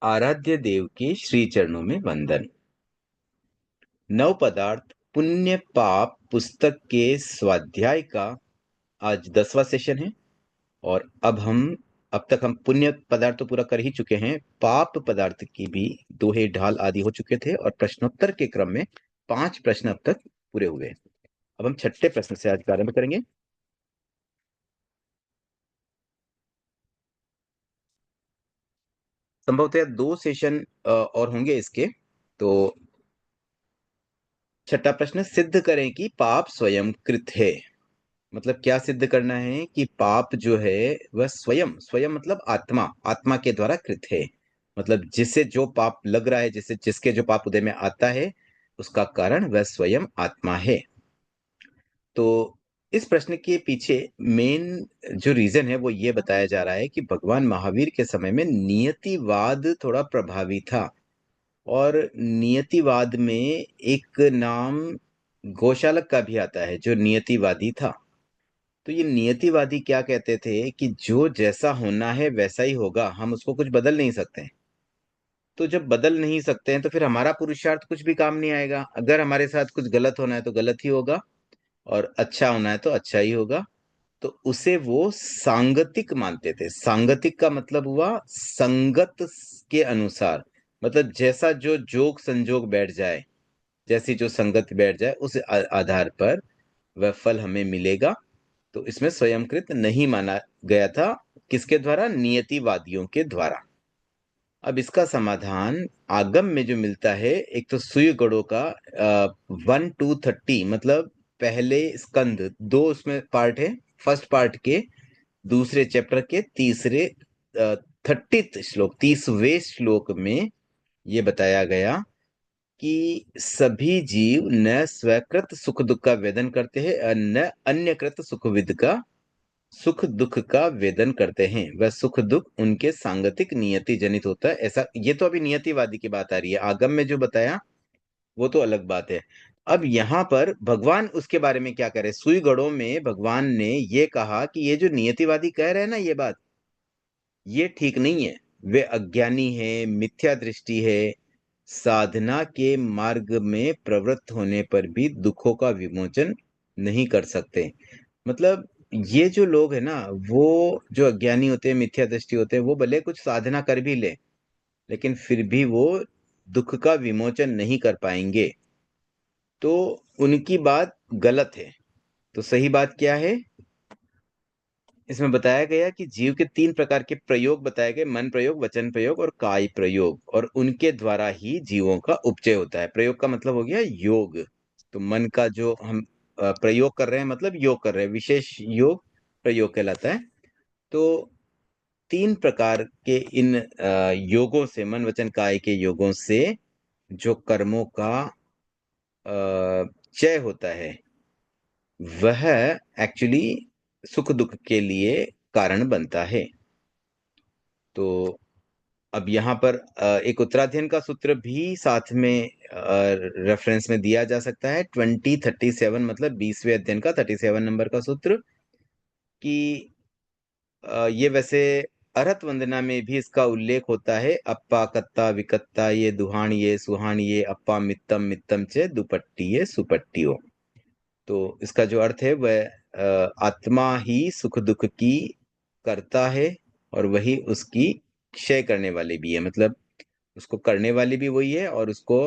आराध्य देव के श्री चरणों में वंदन। नव पदार्थ पुण्य पाप पुस्तक के स्वाध्याय का आज 10वां सेशन है। और अब तक हम पुण्य पदार्थ तो पूरा कर ही चुके हैं। पाप पदार्थ की भी दोहे ढाल आदि हो चुके थे और प्रश्नोत्तर के क्रम में 5 प्रश्न अब तक पूरे हुए। अब हम 6ठे प्रश्न से आज प्रारंभ करेंगे। संभवतः 2 सेशन और होंगे इसके। तो 6ठा प्रश्न, सिद्ध करें कि पाप स्वयं कृत है। मतलब क्या सिद्ध करना है कि पाप जो है वह स्वयं स्वयं मतलब आत्मा आत्मा के द्वारा कृत है। मतलब जिसे जो पाप लग रहा है, जिसके जो पाप उदय में आता है, उसका कारण वह स्वयं आत्मा है। तो इस प्रश्न के पीछे मेन जो रीजन है वो ये बताया जा रहा है कि भगवान महावीर के समय में नियतिवाद थोड़ा प्रभावी था। और नियतिवाद में एक नाम गोशालक का भी आता है जो नियतिवादी था। तो ये नियतिवादी क्या कहते थे कि जो जैसा होना है वैसा ही होगा, हम उसको कुछ बदल नहीं सकते हैं। तो जब बदल नहीं सकते हैं तो फिर हमारा पुरुषार्थ कुछ भी काम नहीं आएगा। अगर हमारे साथ कुछ गलत होना है तो गलत ही होगा, और अच्छा होना है तो अच्छा ही होगा। तो उसे वो सांगतिक मानते थे। सांगतिक का मतलब हुआ संगत के अनुसार। मतलब जैसा जो जोग संजोग बैठ जाए, जैसी जो संगत बैठ जाए, उस आधार पर वह फल हमें मिलेगा। तो इसमें स्वयंकृत नहीं माना गया था। किसके द्वारा? नियतिवादियों के द्वारा। अब इसका समाधान आगम में जो मिलता है, एक तो सुई गणों का 1 to 30, मतलब पहले स्कंद 2 उसमें पार्ट है। फर्स्ट पार्ट के दूसरे चैप्टर के तीसरे 30th श्लोक, 30वें श्लोक में ये बताया गया कि सभी जीव न स्वकृत सुख दुख का वेदन करते हैं और न अन्यकृत सुख दुख का वेदन करते हैं। वह सुख दुख उनके सांगतिक नियति जनित होता है। ऐसा, ये तो अभी नियतिवादी की बात आ रही है। आगम में जो बताया वो तो अलग बात है। अब यहाँ पर भगवान उसके बारे में क्या कह रहे हैं? सुई गणों में भगवान ने ये कहा कि ये जो नियतिवादी कह रहे हैं ना, ये बात ये ठीक नहीं है। वे अज्ञानी है, मिथ्या दृष्टि है, साधना के मार्ग में प्रवृत्त होने पर भी दुखों का विमोचन नहीं कर सकते। मतलब ये जो लोग है ना, वो जो अज्ञानी होते हैं, मिथ्या दृष्टि होते हैं, वो भले कुछ साधना कर भी ले, लेकिन फिर भी वो दुख का विमोचन नहीं कर पाएंगे। तो उनकी बात गलत है। तो सही बात क्या है? इसमें बताया गया कि जीव के 3 प्रकार के प्रयोग बताए गए: मन प्रयोग, वचन प्रयोग और काय प्रयोग। और उनके द्वारा ही जीवों का उपचय होता है। प्रयोग का मतलब हो गया योग। तो मन का जो हम प्रयोग कर रहे हैं, मतलब योग कर रहे हैं, विशेष योग प्रयोग कहलाता है। तो 3 प्रकार के इन योगों से, मन वचन काय के योगों से जो कर्मों का चय होता है, वह एक्चुअली सुख दुख के लिए कारण बनता है। तो अब यहाँ पर एक उत्तराध्ययन का सूत्र भी साथ में रेफरेंस में दिया जा सकता है। 2037, मतलब 20वें अध्ययन का 37 नंबर का सूत्र। कि ये वैसे अरहत वंदना में भी इसका उल्लेख होता है। अप्पा कत्ता विकत्ता ये दुहान ये सुहान ये अप्पा मित्तम मित्तम चे दुपट्टी ये सुपट्टियो। तो इसका जो अर्थ है वह आत्मा ही सुख दुख की करता है, और वही उसकी क्षय करने वाली भी है। मतलब उसको करने वाली भी वही है और उसको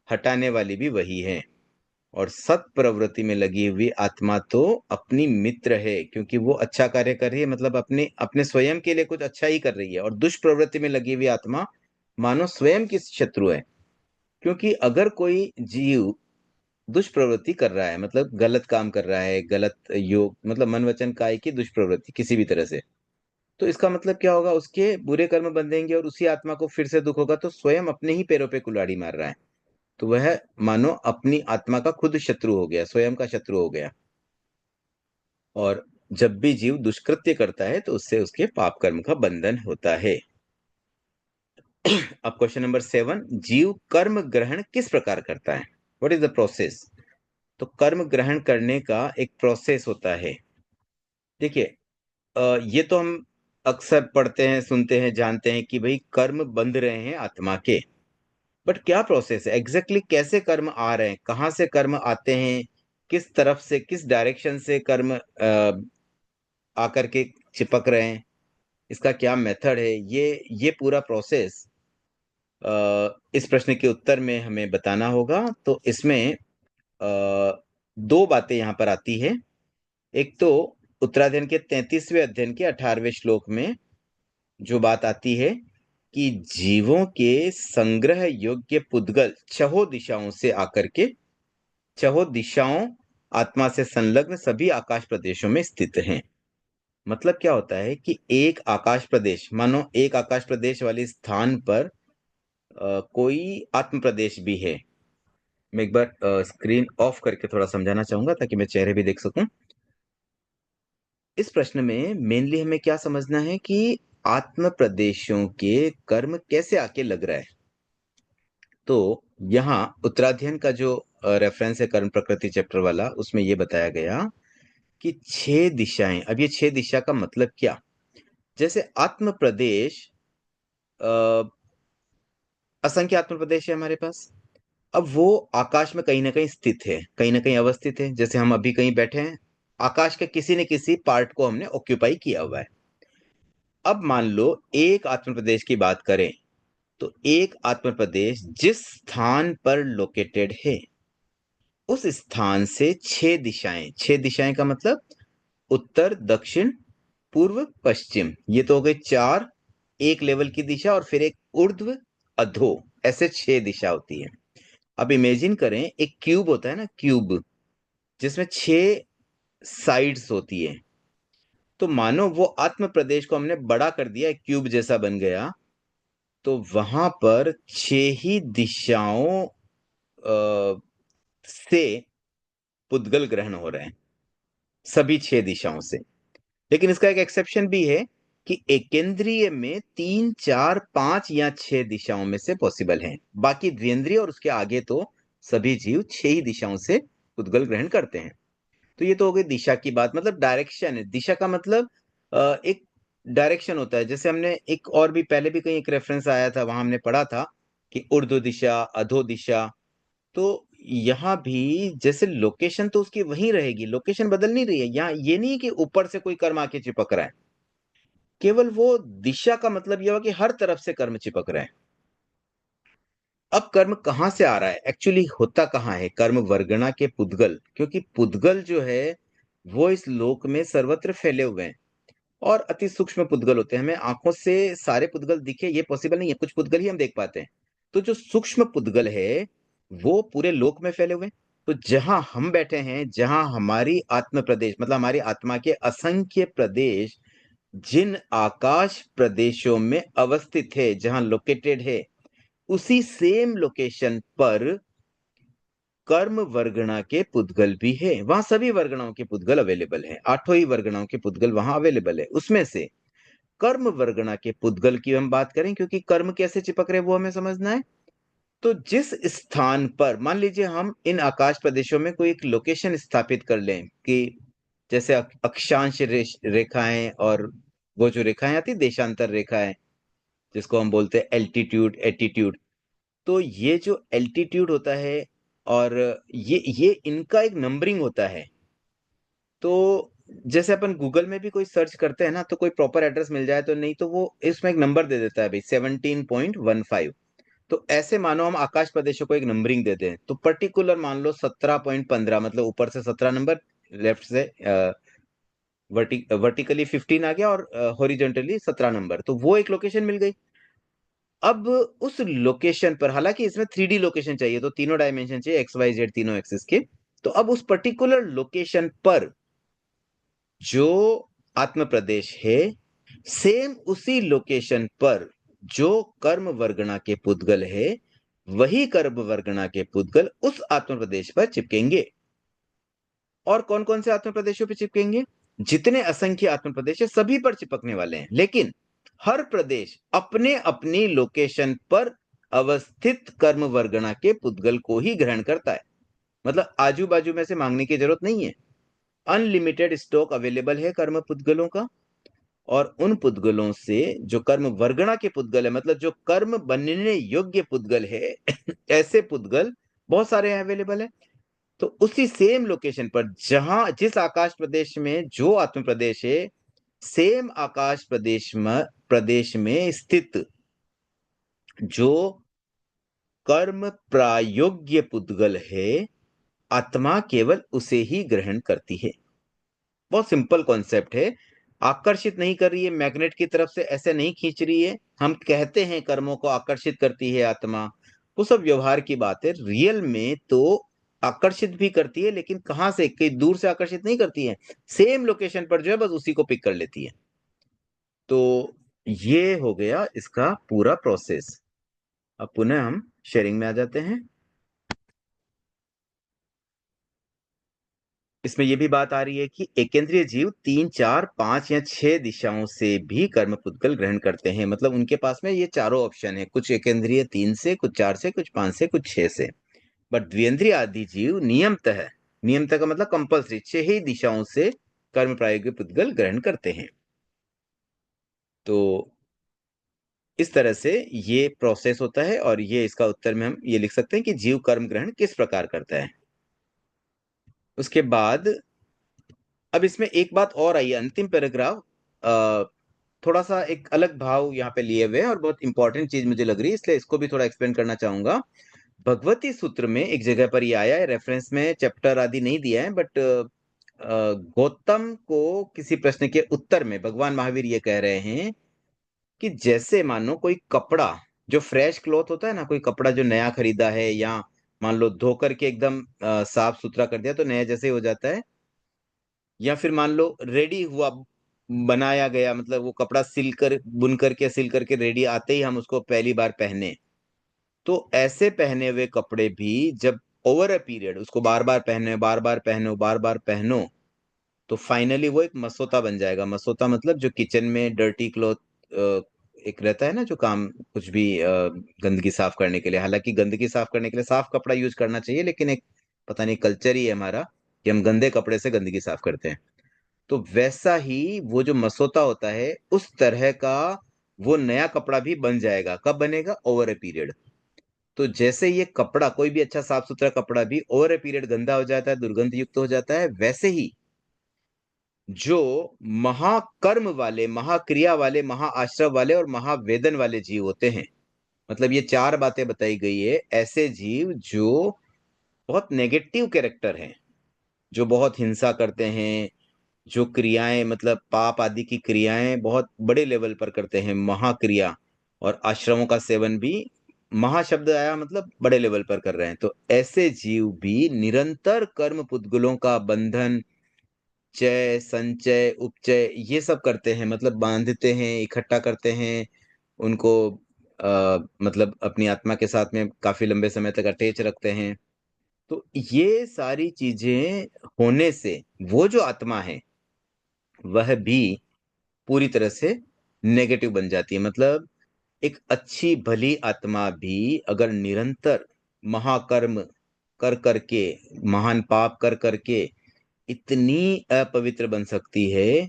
हटाने वाली भी वही है। और सत प्रवृत्ति में लगी हुई आत्मा तो अपनी मित्र है, क्योंकि वो अच्छा कार्य कर रही है, मतलब अपने अपने स्वयं के लिए कुछ अच्छा ही कर रही है। और दुष्प्रवृत्ति में लगी हुई आत्मा मानो स्वयं की शत्रु है। क्योंकि अगर कोई जीव दुष्प्रवृत्ति कर रहा है, मतलब गलत काम कर रहा है, गलत योग, मतलब मन वचन काय की दुष्प्रवृत्ति किसी भी तरह से, तो इसका मतलब क्या होगा? उसके बुरे कर्म बंधेंगे और उसी आत्मा को फिर से दुख होगा। तो स्वयं अपने ही पैरों पे कुल्हाड़ी मार रहा है। तो वह मानो अपनी आत्मा का खुद शत्रु हो गया, स्वयं का शत्रु हो गया। और जब भी जीव दुष्कृत्य करता है तो उससे उसके पाप कर्म का बंधन होता है। अब क्वेश्चन नंबर 7, जीव कर्म ग्रहण किस प्रकार करता है? What is the process? तो कर्म ग्रहण करने का एक प्रोसेस होता है। देखिए, ये तो हम अक्सर पढ़ते हैं, सुनते हैं, जानते हैं कि भाई कर्म बंध रहे हैं आत्मा के। बट क्या प्रोसेस है एग्जैक्टली, कैसे कर्म आ रहे हैं, कहाँ से कर्म आते हैं, किस तरफ से, किस डायरेक्शन से कर्म आकर के चिपक रहे हैं, इसका क्या मेथड है, ये पूरा प्रोसेस इस प्रश्न के उत्तर में हमें बताना होगा। तो इसमें दो बातें यहाँ पर आती है। एक तो उत्तराध्ययन के 33वें अध्ययन के 18वें श्लोक में जो बात आती है कि जीवों के संग्रह योग्य पुद्गल छहों दिशाओं से आकर के, छहों दिशाओं आत्मा से संलग्न सभी आकाश प्रदेशों में स्थित हैं। मतलब क्या होता है कि एक आकाश प्रदेश, मानो एक आकाश प्रदेश वाले स्थान पर कोई आत्म प्रदेश भी है। मैं एक बार स्क्रीन ऑफ करके थोड़ा समझाना चाहूंगा ताकि मैं चेहरे भी देख सकूं। इस प्रश्न में मेनली हमें क्या समझना है कि आत्म प्रदेशों के कर्म कैसे आके लग रहा है। तो यहाँ उत्तराध्ययन का जो रेफरेंस है कर्म प्रकृति चैप्टर वाला, उसमें ये बताया गया कि छह दिशाएं। अब ये छह दिशा का मतलब क्या, जैसे आत्म प्रदेश, अ, असंख्य आत्म प्रदेश है हमारे पास। अब वो आकाश में कहीं ना कहीं स्थित है, कहीं ना कहीं अवस्थित है। जैसे हम अभी कहीं बैठे हैं, आकाश के किसी न किसी पार्ट को हमने ऑक्यूपाई किया हुआ है। अब मान लो एक आत्म प्रदेश की बात करें, तो एक आत्म प्रदेश जिस स्थान पर लोकेटेड है, उस स्थान से छह दिशाएं, छह दिशाएं का मतलब उत्तर, दक्षिण, पूर्व, पश्चिम, ये तो हो गई चार एक लेवल की दिशा, और फिर एक ऊर्ध्व, अधो, ऐसे छह दिशा होती है। अब इमेजिन करें एक क्यूब होता है ना, क्यूब जिसमें छह साइड्स होती है। तो मानो वो आत्म प्रदेश को हमने बड़ा कर दिया, एक क्यूब जैसा बन गया। तो वहां पर छह ही दिशाओं से पुद्गल ग्रहण हो रहे हैं, सभी छह दिशाओं से। लेकिन इसका एक एक्सेप्शन भी है कि एकेंद्रीय में तीन, चार, पांच या छह दिशाओं में से पॉसिबल है। बाकी द्विेंद्रिय और उसके आगे तो सभी जीव छह ही दिशाओं से पुद्गल ग्रहण करते हैं। तो ये तो हो गई दिशा की बात, मतलब डायरेक्शन है। दिशा का मतलब एक डायरेक्शन होता है। जैसे हमने एक और भी पहले भी कहीं एक रेफरेंस आया था, वहां हमने पढ़ा था कि ऊर्ध्व दिशा, अधो दिशा। तो यहाँ भी जैसे लोकेशन तो उसकी वहीं रहेगी, लोकेशन बदल नहीं रही है। यहाँ ये नहीं है कि ऊपर से कोई कर्म आके चिपक रहा है, केवल वो दिशा का मतलब यह हुआ कि हर तरफ से कर्म चिपक रहे हैं। अब कर्म कहां से आ रहा है, एक्चुअली होता कहां है कर्म, वर्गणा के पुद्गल। क्योंकि पुद्गल जो है वो इस लोक में सर्वत्र फैले हुए हैं, और अति सूक्ष्म पुद्गल होते हैं। हमें आंखों से सारे पुद्गल दिखे ये पॉसिबल नहीं है, कुछ पुद्गल ही हम देख पाते हैं। तो जो सूक्ष्म पुद्गल है वो पूरे लोक में फैले हुए हैं। तो जहां हम बैठे हैं, जहां हमारी आत्म प्रदेश मतलब हमारी आत्मा के असंख्य प्रदेश जिन आकाश प्रदेशों में अवस्थित है, जहां लोकेटेड है, उसी सेम लोकेशन पर कर्म वर्गणा के पुद्गल भी है। वहां सभी वर्गणाओं के पुद्गल अवेलेबल हैं, आठों ही वर्गणाओं के पुद्गल वहां अवेलेबल है। उसमें से कर्म वर्गणा के पुद्गल की हम बात करें, क्योंकि कर्म कैसे चिपक रहे वो हमें समझना है। तो जिस स्थान पर मान लीजिए हम इन आकाश प्रदेशों में कोई एक लोकेशन स्थापित कर लें कि जैसे अक्षांश रेखाएं, और वो जो रेखाएं आती देशांतर रेखाएं, जिसको हम बोलते हैं एल्टीट्यूड, एटीट्यूड। तो ये जो एल्टीट्यूड होता है, और ये इनका एक नंबरिंग होता है। तो जैसे अपन गूगल में भी कोई सर्च करते हैं ना, तो कोई प्रॉपर एड्रेस मिल जाए तो, नहीं तो वो इसमें एक नंबर दे देता है भाई 17.15। तो ऐसे मानो हम आकाश प्रदेशों को एक नंबरिंग देते हैं, तो पर्टिकुलर मान लो 17.15, मतलब ऊपर से 17 नंबर, लेफ्ट से वर्टिकली 15 आ गया, और हॉरिजॉन्टली 17 नंबर, तो वो एक लोकेशन मिल गई। अब उस लोकेशन पर, हालांकि इसमें 3D लोकेशन चाहिए, तो तीनों डायमेंशन चाहिए, एक्स वाई जेड तीनों एक्सिस के। तो अब उस पर्टिकुलर लोकेशन पर जो आत्म प्रदेश है, सेम उसी लोकेशन पर जो कर्म वर्गणा के पुद्गल है, वही कर्म वर्गणा के पुद्गल उस आत्म प्रदेश पर चिपकेंगे। और कौन कौन से आत्म प्रदेशों पर चिपकेंगे, जितने असंख्य आत्म प्रदेश है सभी पर चिपकने वाले हैं। लेकिन हर प्रदेश अपने अपनी लोकेशन पर अवस्थित कर्म वर्गणा के पुद्गल को ही ग्रहण करता है। मतलब आजू बाजू में से मांगने की जरूरत नहीं है, अनलिमिटेड स्टॉक अवेलेबल है कर्म पुद्गलों का। और उन पुद्गलों से जो कर्म वर्गणा के पुद्गल है, मतलब जो कर्म बनने योग्य पुद्गल है ऐसे पुद्गल बहुत सारे अवेलेबल है। तो उसी सेम लोकेशन पर, जहां जिस आकाश प्रदेश में जो आत्म प्रदेश है, सेम आकाश प्रदेश में स्थित जो कर्म प्रायोग्य पुद्गल है, आत्मा केवल उसे ही ग्रहण करती है। बहुत सिंपल कॉन्सेप्ट है। आकर्षित नहीं कर रही है मैग्नेट की तरफ से, ऐसे नहीं खींच रही है। हम कहते हैं कर्मों को आकर्षित करती है आत्मा, वो सब व्यवहार की बात है। रियल में तो आकर्षित भी करती है, लेकिन कहां से, कहीं दूर से आकर्षित नहीं करती है, सेम लोकेशन पर जो है बस उसी को पिक कर लेती है। तो ये हो गया इसका पूरा प्रोसेस। अब पुनः हम शेयरिंग में आ जाते हैं। इसमें यह भी बात आ रही है कि एकेंद्रीय जीव 3, 4, 5 या 6 दिशाओं से भी कर्म पुद्गल ग्रहण करते हैं। मतलब उनके पास में ये चारों ऑप्शन है, कुछ एकेंद्रीय 3 से, कुछ 4 से, कुछ 5 से, कुछ 6 से। बट द्विएंद्रिय आदि जीव नियमतः का मतलब कंपल्सरी 6 ही दिशाओं से कर्म प्रायोगिक पुद्गल ग्रहण करते हैं। तो इस तरह से ये प्रोसेस होता है, और ये इसका उत्तर में हम ये लिख सकते हैं कि जीव कर्म ग्रहण किस प्रकार करता है। उसके बाद अब इसमें एक बात और आई है, अंतिम पैराग्राफ थोड़ा सा एक अलग भाव यहाँ पे लिए हुए हैं, और बहुत इंपॉर्टेंट चीज मुझे लग रही है, इसलिए इसको भी थोड़ा एक्सप्लेन करना चाहूंगा। भगवती सूत्र में एक जगह पर ये आया है, रेफरेंस में चैप्टर आदि नहीं दिया है, बट गौतम को किसी प्रश्न के उत्तर में भगवान महावीर ये कह रहे हैं कि जैसे मानो कोई कपड़ा, जो फ्रेश क्लॉथ होता है ना, कोई कपड़ा जो नया खरीदा है, या मान लो धो करके एकदम साफ सुथरा कर दिया तो नया जैसे ही हो जाता है, या फिर मान लो रेडी हुआ, बनाया गया, मतलब वो कपड़ा सिल कर, बुन करके, सिल करके रेडी आते ही हम उसको पहली बार पहने, तो ऐसे पहने हुए कपड़े भी जब ओवर अ पीरियड उसको बार बार पहने, बार बार पहनो, बार बार पहनो, तो फाइनली वो एक मसोता बन जाएगा। मसोता मतलब जो किचन में डर्टी क्लॉथ एक रहता है ना, जो काम कुछ भी गंदगी साफ करने के लिए, हालांकि गंदगी साफ करने के लिए साफ कपड़ा यूज करना चाहिए, लेकिन एक पता नहीं कल्चर ही है हमारा कि हम गंदे कपड़े से गंदगी साफ करते हैं। तो वैसा ही वो जो मसोता होता है, उस तरह का वो नया कपड़ा भी बन जाएगा। कब बनेगा? Over a period. तो जैसे ये कपड़ा, कोई भी अच्छा साफ सुथरा कपड़ा भी ओवर ए पीरियड गंदा हो जाता है, दुर्गंध युक्त हो जाता है, वैसे ही जो महाकर्म वाले, महाक्रिया वाले, महाआश्रव वाले और महावेदन वाले जीव होते हैं, मतलब ये चार बातें बताई गई है, ऐसे जीव जो बहुत नेगेटिव कैरेक्टर हैं, जो बहुत हिंसा करते हैं, जो क्रियाएं, मतलब पाप आदि की क्रियाएं बहुत बड़े लेवल पर करते हैं, महाक्रिया, और आश्रमों का सेवन भी, महाशब्द आया मतलब बड़े लेवल पर कर रहे हैं, तो ऐसे जीव भी निरंतर कर्म पुद्गलों का बंधन, चय, संचय, उपचय, ये सब करते हैं, मतलब बांधते हैं, इकट्ठा करते हैं उनको, मतलब अपनी आत्मा के साथ में काफी लंबे समय तक अटैच रखते हैं। तो ये सारी चीजें होने से वो जो आत्मा है वह भी पूरी तरह से नेगेटिव बन जाती है। मतलब एक अच्छी भली आत्मा भी अगर निरंतर महाकर्म कर करके, महान पाप कर करके इतनी अपवित्र बन सकती है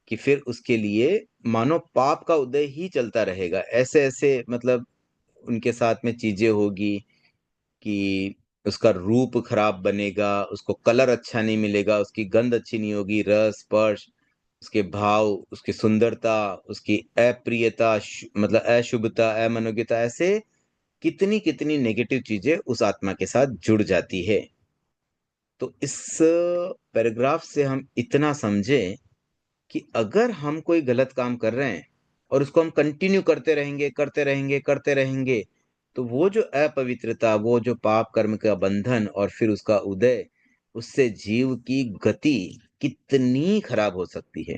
कि फिर उसके लिए मानो पाप का उदय ही चलता रहेगा। ऐसे ऐसे मतलब उनके साथ में चीजें होगी कि उसका रूप खराब बनेगा, उसको कलर अच्छा नहीं मिलेगा, उसकी गंध अच्छी नहीं होगी, रस स्पर्श, उसके भाव, उसकी सुंदरता, उसकी अप्रियता, मतलब अशुभता, अमनोज्ञता, ऐसे कितनी कितनी नेगेटिव चीजें उस आत्मा के साथ जुड़ जाती है। तो इस पैराग्राफ से हम इतना समझे कि अगर हम कोई गलत काम कर रहे हैं और उसको हम कंटिन्यू करते रहेंगे, करते रहेंगे, करते रहेंगे, तो वो जो अपवित्रता, वो जो पाप कर्म का बंधन और फिर उसका उदय, उससे जीव की गति कितनी खराब हो सकती है।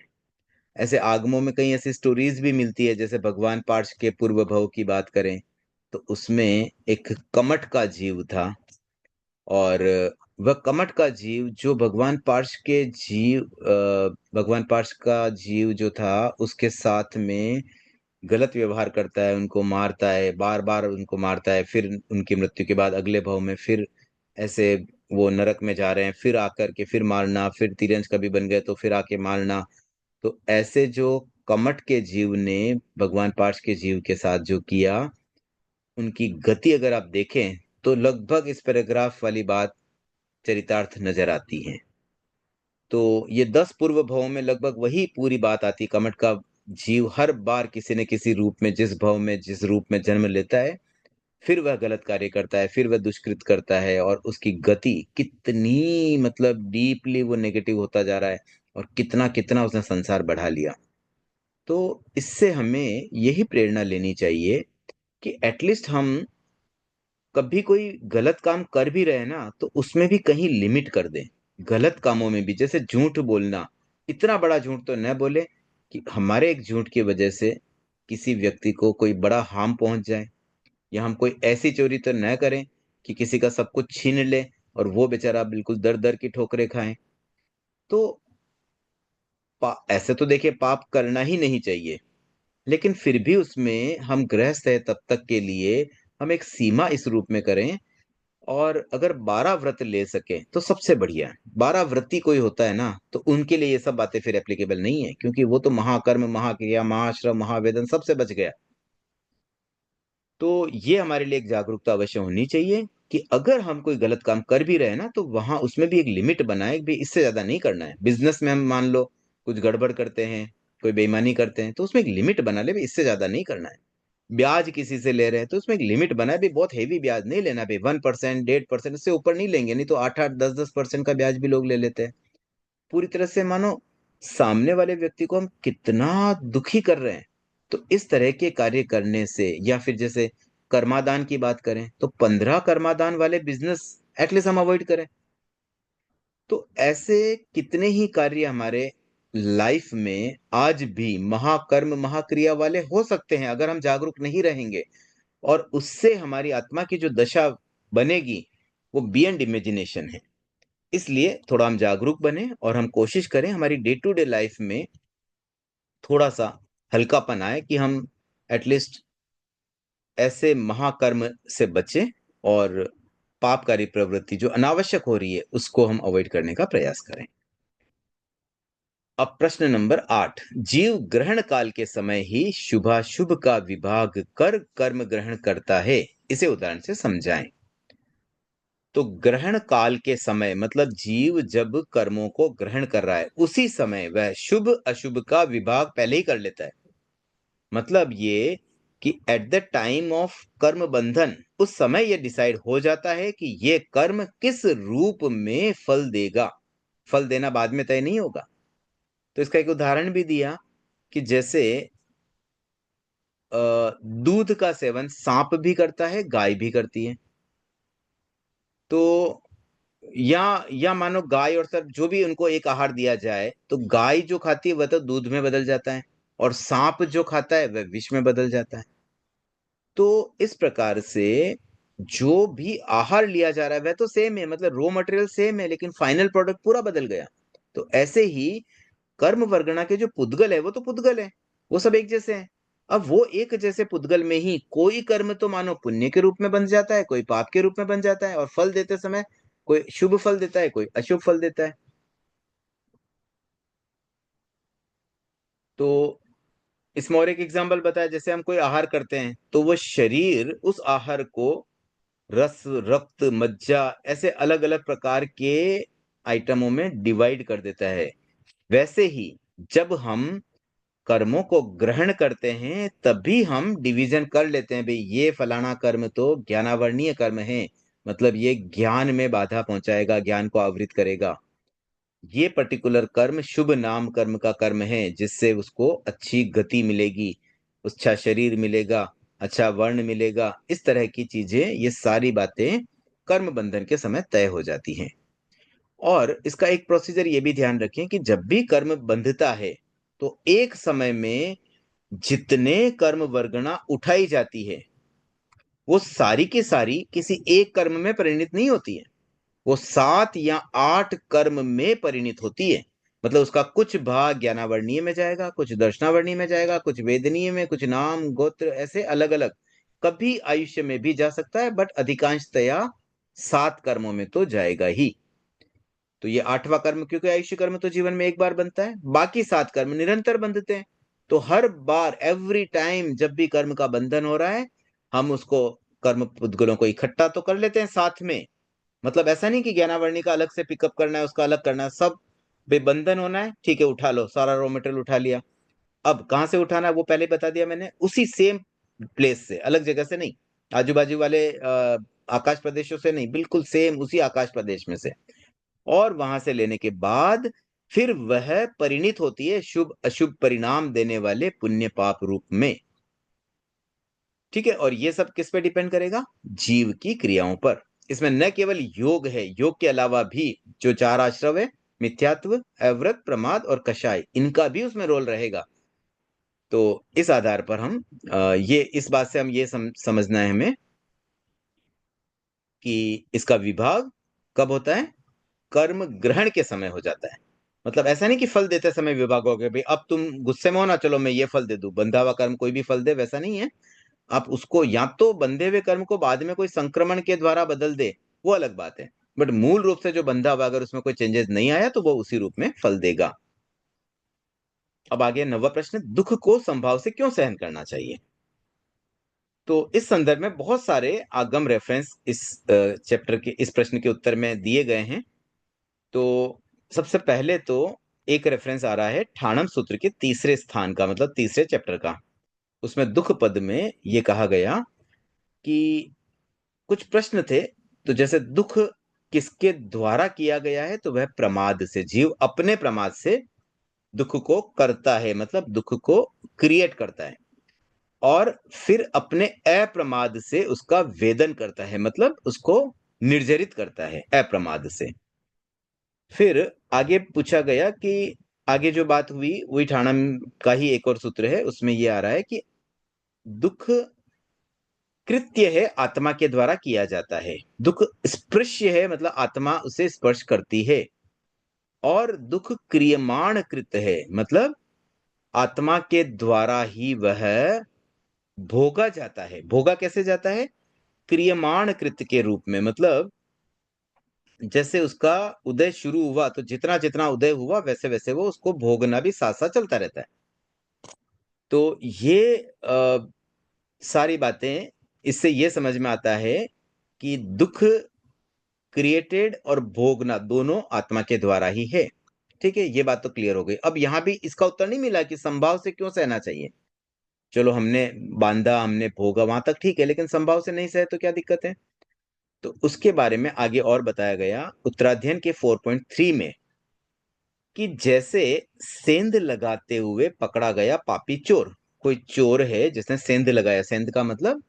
ऐसे आगमों में कई ऐसी स्टोरीज भी मिलती है, जैसे भगवान पार्श के पूर्व भव की बात करें तो उसमें एक कमट का जीव था, और वह कमट का जीव जो भगवान पार्श का जीव जो था उसके साथ में गलत व्यवहार करता है, उनको मारता है, बार बार उनको मारता है, फिर उनकी मृत्यु के बाद अगले भव में फिर ऐसे वो नरक में जा रहे हैं, फिर आकर के फिर मारना, फिर तिरंज कभी बन गए तो फिर आके मारना। तो ऐसे जो कमठ के जीव ने भगवान पार्श के जीव के साथ जो किया, उनकी गति अगर आप देखें तो लगभग इस पैराग्राफ वाली बात चरितार्थ नजर आती है। तो ये 10 पूर्व भवों में लगभग वही पूरी बात आती है। कमठ का जीव हर बार किसी न किसी रूप में, जिस भव में, जिस रूप में जन्म लेता है, फिर वह गलत कार्य करता है, फिर वह दुष्कृत करता है, और उसकी गति कितनी मतलब डीपली वो नेगेटिव होता जा रहा है, और कितना कितना उसने संसार बढ़ा लिया। तो इससे हमें यही प्रेरणा लेनी चाहिए कि एटलीस्ट हम कभी कोई गलत काम कर भी रहे हैं ना, तो उसमें भी कहीं लिमिट कर दें। गलत कामों में भी, जैसे झूठ बोलना, इतना बड़ा झूठ तो न बोले कि हमारे एक झूठ की वजह से किसी व्यक्ति को कोई बड़ा हार्म पहुंच जाए, या हम कोई ऐसी चोरी तो न करें कि किसी का सब कुछ छीन ले और वो बेचारा बिल्कुल दर दर की ठोकरें खाए। तो ऐसे तो देखिए पाप करना ही नहीं चाहिए, लेकिन फिर भी उसमें हम गृहस्थ है तब तक के लिए हम एक सीमा इस रूप में करें। और अगर 12 व्रत ले सके तो सबसे बढ़िया है। 12 व्रती कोई होता है ना, तो उनके लिए ये सब बातें फिर एप्लीकेबल नहीं है, क्योंकि वो तो महाकर्म, महाक्रिया, महाश्रम, महावेदन सबसे बच गया। तो ये हमारे लिए एक जागरूकता अवश्य होनी चाहिए कि अगर हम कोई गलत काम कर भी रहे हैं ना, तो वहां उसमें भी एक लिमिट बनाए भी, इससे ज्यादा नहीं करना है। बिजनेस में हम मान लो कुछ गड़बड़ करते हैं, कोई बेईमानी करते हैं, तो उसमें एक लिमिट बना ले भी, इससे ज्यादा नहीं करना है। ब्याज किसी से ले रहे हैं तो उसमें एक लिमिट बनाए भी, बहुत हेवी ब्याज नहीं लेना भाई, 1%, 1.5%, इससे ऊपर नहीं लेंगे, नहीं तो 8-8, 10-10% का ब्याज भी लोग ले लेते हैं। पूरी तरह से मानो सामने वाले व्यक्ति को हम कितना दुखी कर रहे हैं। तो इस तरह के कार्य करने से, या फिर जैसे कर्मादान की बात करें तो 15 कर्मादान वाले बिजनेस एटलीस्ट हम अवॉइड करें। तो ऐसे कितने ही कार्य हमारे लाइफ में आज भी महाकर्म, महाक्रिया वाले हो सकते हैं, अगर हम जागरूक नहीं रहेंगे। और उससे हमारी आत्मा की जो दशा बनेगी, वो बियॉन्ड इमेजिनेशन है। इसलिए थोड़ा हम जागरूक बने और हम कोशिश करें हमारी डे टू डे लाइफ में थोड़ा सा हल्कापन आए, कि हम एटलीस्ट ऐसे महाकर्म से बचें, और पापकारी प्रवृत्ति जो अनावश्यक हो रही है उसको हम अवॉइड करने का प्रयास करें। अब प्रश्न नंबर 8, जीव ग्रहण काल के समय ही शुभाशुभ का विभाग कर कर्म ग्रहण करता है, इसे उदाहरण से समझाएं। तो ग्रहण काल के समय मतलब जीव जब कर्मों को ग्रहण कर रहा है, उसी समय वह शुभ अशुभ का विभाग पहले ही कर लेता है। मतलब ये कि एट द टाइम ऑफ कर्म बंधन, उस समय यह डिसाइड हो जाता है कि ये कर्म किस रूप में फल देगा। फल देना बाद में तय नहीं होगा। तो इसका एक उदाहरण भी दिया कि जैसे दूध का सेवन सांप भी करता है, गाय भी करती है। तो या मानो गाय और सब जो भी उनको एक आहार दिया जाए, तो गाय जो खाती है वह तो दूध में बदल जाता है, और सांप जो खाता है वह विष में बदल जाता है। तो इस प्रकार से जो भी आहार लिया जा रहा है वह तो सेम है, मतलब रॉ मटेरियल सेम है, लेकिन फाइनल प्रोडक्ट पूरा बदल गया। तो ऐसे ही कर्म वर्गणा के जो पुद्गल है वो तो पुद्गल है, वो सब एक जैसे हैं। अब वो एक जैसे पुद्गल में ही कोई कर्म तो मानो पुण्य के रूप में बन जाता है, कोई पाप के रूप में बन जाता है, और फल देते समय कोई शुभ फल देता है, कोई अशुभ फल देता है। तो इसमें और एक एग्जाम्पल बताया, जैसे हम कोई आहार करते हैं तो वो शरीर उस आहार को रस, रक्त, मज्जा, ऐसे अलग अलग प्रकार के आइटमों में डिवाइड कर देता है। वैसे ही जब हम कर्मों को ग्रहण करते हैं तभी हम डिवीजन कर लेते हैं, भाई ये फलाना कर्म तो ज्ञानावरणीय कर्म है, मतलब ये ज्ञान में बाधा पहुंचाएगा, ज्ञान को आवृत करेगा। ये पर्टिकुलर कर्म शुभ नाम कर्म का कर्म है, जिससे उसको अच्छी गति मिलेगी, अच्छा शरीर मिलेगा, अच्छा वर्ण मिलेगा। इस तरह की चीजें, ये सारी बातें कर्म बंधन के समय तय हो जाती हैं। और इसका एक प्रोसीजर ये भी ध्यान रखें कि जब भी कर्म बंधता है, तो एक समय में जितने कर्म वर्गणा उठाई जाती है, वो सारी की सारी किसी एक कर्म में परिणित नहीं होती है। वो 7 या 8 कर्म में परिणित होती है। मतलब उसका कुछ भाग ज्ञानावर्णीय में जाएगा, कुछ दर्शनावर्णीय में जाएगा, कुछ वेदनीय में, कुछ नाम गोत्र ऐसे अलग अलग, कभी आयुष्य में भी जा सकता है, बट अधिकांशतया 7 कर्मों में तो जाएगा ही। तो ये 8वां कर्म, क्योंकि आयुष्य कर्म तो जीवन में एक बार बनता है, बाकी 7 कर्म निरंतर बंधते हैं। तो हर बार एवरी टाइम जब भी कर्म का बंधन हो रहा है, हम उसको कर्म पुद्गलों को इकट्ठा तो कर लेते हैं साथ में। मतलब ऐसा नहीं कि ज्ञानावर्णी का अलग से पिकअप करना है, उसका अलग करना है, सब बेबंधन होना है, ठीक है, उठा लो, सारा रॉ मटेरियल उठा लिया। अब कहाँ से उठाना है वो पहले बता दिया मैंने, उसी सेम प्लेस से, अलग जगह से नहीं, आजू बाजू वाले आकाश प्रदेशों से नहीं, बिल्कुल सेम उसी आकाश प्रदेश में से। और वहां से लेने के बाद फिर वह परिणित होती है शुभ अशुभ परिणाम देने वाले पुण्य पाप रूप में। ठीक है, और ये सब किस पे डिपेंड करेगा? जीव की क्रियाओं पर। इसमें न केवल योग है, योग के अलावा भी जो चार आश्रव है, मिथ्यात्व, अव्रत, प्रमाद और कषाय, इनका भी उसमें रोल रहेगा। तो इस आधार पर हम ये इस बात से हम ये समझना है हमें कि इसका विभाग कब होता है? कर्म ग्रहण के समय हो जाता है। मतलब ऐसा नहीं कि फल देते समय विभाग हो गया, भाई अब तुम गुस्से में हो ना, चलो मैं ये फल दे दूं, बंधा हुआ कर्म कोई भी फल दे, वैसा नहीं है। आप उसको या तो बंधे हुए कर्म को बाद में कोई संक्रमण के द्वारा बदल दे, वो अलग बात है, बट मूल रूप से जो बंधा हुआ, अगर उसमें कोई चेंजेस नहीं आया तो वो उसी रूप में फल देगा। अब आगे 9वां प्रश्न, दुख को संभाव से क्यों सहन करना चाहिए? तो इस संदर्भ में बहुत सारे आगम रेफरेंस इस चैप्टर के इस प्रश्न के उत्तर में दिए गए हैं। तो सबसे पहले तो एक रेफरेंस आ रहा है ठाणम सूत्र के तीसरे स्थान का, मतलब तीसरे चैप्टर का। उसमें दुख पद में ये कहा गया कि कुछ प्रश्न थे, तो जैसे दुख किसके द्वारा किया गया है, तो वह प्रमाद से, जीव अपने प्रमाद से दुख को करता है, मतलब दुख को क्रिएट करता है, और फिर अपने अप्रमाद से उसका वेदन करता है, मतलब उसको निर्जरित करता है अप्रमाद से। फिर आगे पूछा गया कि आगे जो बात हुई वही ठाणम का ही एक और सूत्र है, उसमें ये आ रहा है कि दुख कृत्य है, आत्मा के द्वारा किया जाता है। दुख स्पृश्य है, मतलब आत्मा उसे स्पर्श करती है। और दुख क्रियमाण कृत है, मतलब आत्मा के द्वारा ही वह भोगा जाता है। भोगा कैसे जाता है? क्रियमाण कृत के रूप में, मतलब जैसे उसका उदय शुरू हुआ तो जितना जितना उदय हुआ वैसे वैसे वो उसको भोगना भी साथ साथ चलता रहता है। तो ये सारी बातें, इससे ये समझ में आता है कि दुख क्रिएटेड और भोगना दोनों आत्मा के द्वारा ही है। ठीक है, ये बात तो क्लियर हो गई। अब यहां भी इसका उत्तर नहीं मिला कि संभाव से क्यों सहना चाहिए। चलो, हमने बांधा, हमने भोगा, वहां तक ठीक है, लेकिन संभाव से नहीं सहे तो क्या दिक्कत है? तो उसके बारे में आगे और बताया गया उत्तराध्ययन के 4.3 में कि जैसे सेंध लगाते हुए पकड़ा गया पापी चोर। कोई चोर है जिसने सेंध लगाया, सेंध का मतलब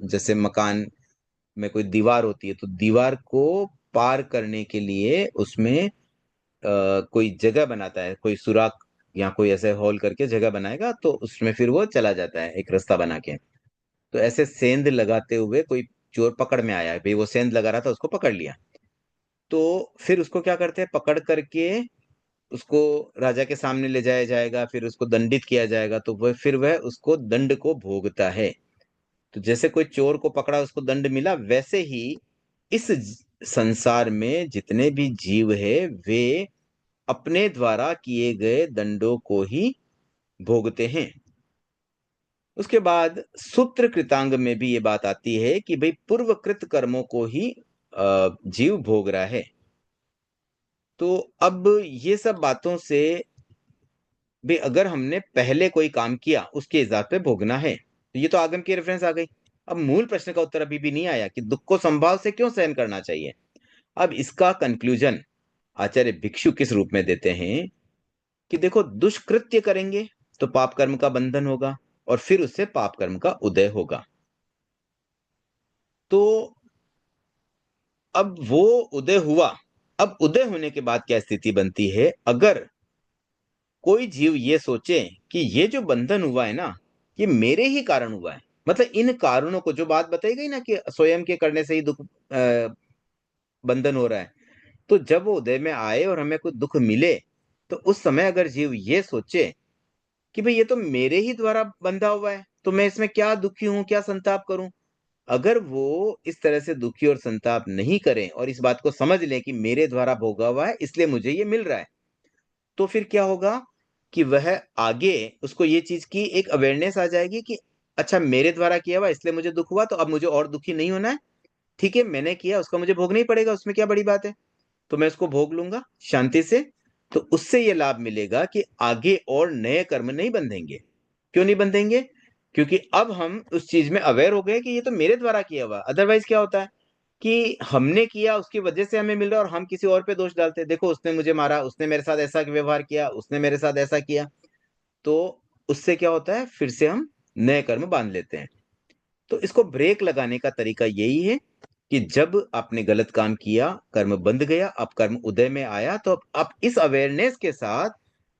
जैसे मकान में कोई दीवार होती है, तो दीवार को पार करने के लिए उसमें कोई जगह बनाता है, कोई सुराख या कोई ऐसे होल करके जगह बनाएगा, तो उसमें फिर वो चला जाता है एक रास्ता बना के। तो ऐसे सेंध लगाते हुए कोई चोर पकड़ में आया है, भाई वो सेंध लगा रहा था, उसको पकड़ लिया। तो फिर उसको क्या करते हैं, पकड़ करके उसको राजा के सामने ले जाया जाएगा, फिर उसको दंडित किया जाएगा, तो वह फिर वह उसको दंड को भोगता है। तो जैसे कोई चोर को पकड़ा, उसको दंड मिला, वैसे ही इस संसार में जितने भी जीव है वे अपने द्वारा किए गए दंडों को ही भोगते हैं। उसके बाद सूत्र कृतांग में भी ये बात आती है कि भाई पूर्वकृत कर्मों को ही जीव भोग रहा है। तो अब ये सब बातों से भी, अगर हमने पहले कोई काम किया उसके हिसाब पे भोगना है, तो ये तो आगम की रेफरेंस आ गई। अब मूल प्रश्न का उत्तर अभी भी नहीं आया कि दुख को संभाव से क्यों सहन करना चाहिए। अब इसका कंक्लूजन आचार्य भिक्षु किस रूप में देते हैं कि देखो, दुष्कृत्य करेंगे तो पाप कर्म का बंधन होगा, और फिर उससे पाप कर्म का उदय होगा। तो अब वो उदय हुआ, अब उदय होने के बाद क्या स्थिति बनती है? अगर कोई जीव ये सोचे कि ये जो बंधन हुआ है ना, ये मेरे ही कारण हुआ है, मतलब इन कारणों को, जो बात बताई गई ना कि स्वयं के करने से ही दुख बंधन हो रहा है, तो जब वो उदय में आए और हमें कुछ दुख मिले, तो उस समय अगर जीव ये सोचे कि भाई ये तो मेरे ही द्वारा बंधा हुआ है, तो मैं इसमें क्या दुखी हूं, क्या संताप करूं, अगर वो इस तरह से दुखी और संताप नहीं करें और इस बात को समझ लें कि मेरे द्वारा भोगा हुआ है इसलिए मुझे ये मिल रहा है, तो फिर क्या होगा? कि वह आगे उसको ये चीज की एक अवेयरनेस आ जाएगी कि अच्छा मेरे द्वारा किया हुआ इसलिए मुझे दुख हुआ, तो अब मुझे और दुखी नहीं होना है। ठीक है, मैंने किया उसका मुझे भोगना ही पड़ेगा, उसमें क्या बड़ी बात है, तो मैं उसको भोग लूंगा शांति से। तो उससे ये लाभ मिलेगा कि आगे और नए कर्म नहीं बंधेंगे। क्यों नहीं बंधेंगे? क्योंकि अब हम उस चीज में अवेयर हो गए कि ये तो मेरे द्वारा किया हुआ। अदरवाइज क्या होता है कि हमने किया उसकी वजह से हमें मिल रहा है और हम किसी और पे दोष डालते हैं, देखो उसने मुझे मारा, उसने मेरे साथ ऐसा व्यवहार किया, उसने मेरे साथ ऐसा किया। तो उससे क्या होता है, फिर से हम नए कर्म बांध लेते हैं। तो इसको ब्रेक लगाने का तरीका यही है कि जब आपने गलत काम किया, कर्म बंध गया, अब कर्म उदय में आया, तो अब आप इस अवेयरनेस के साथ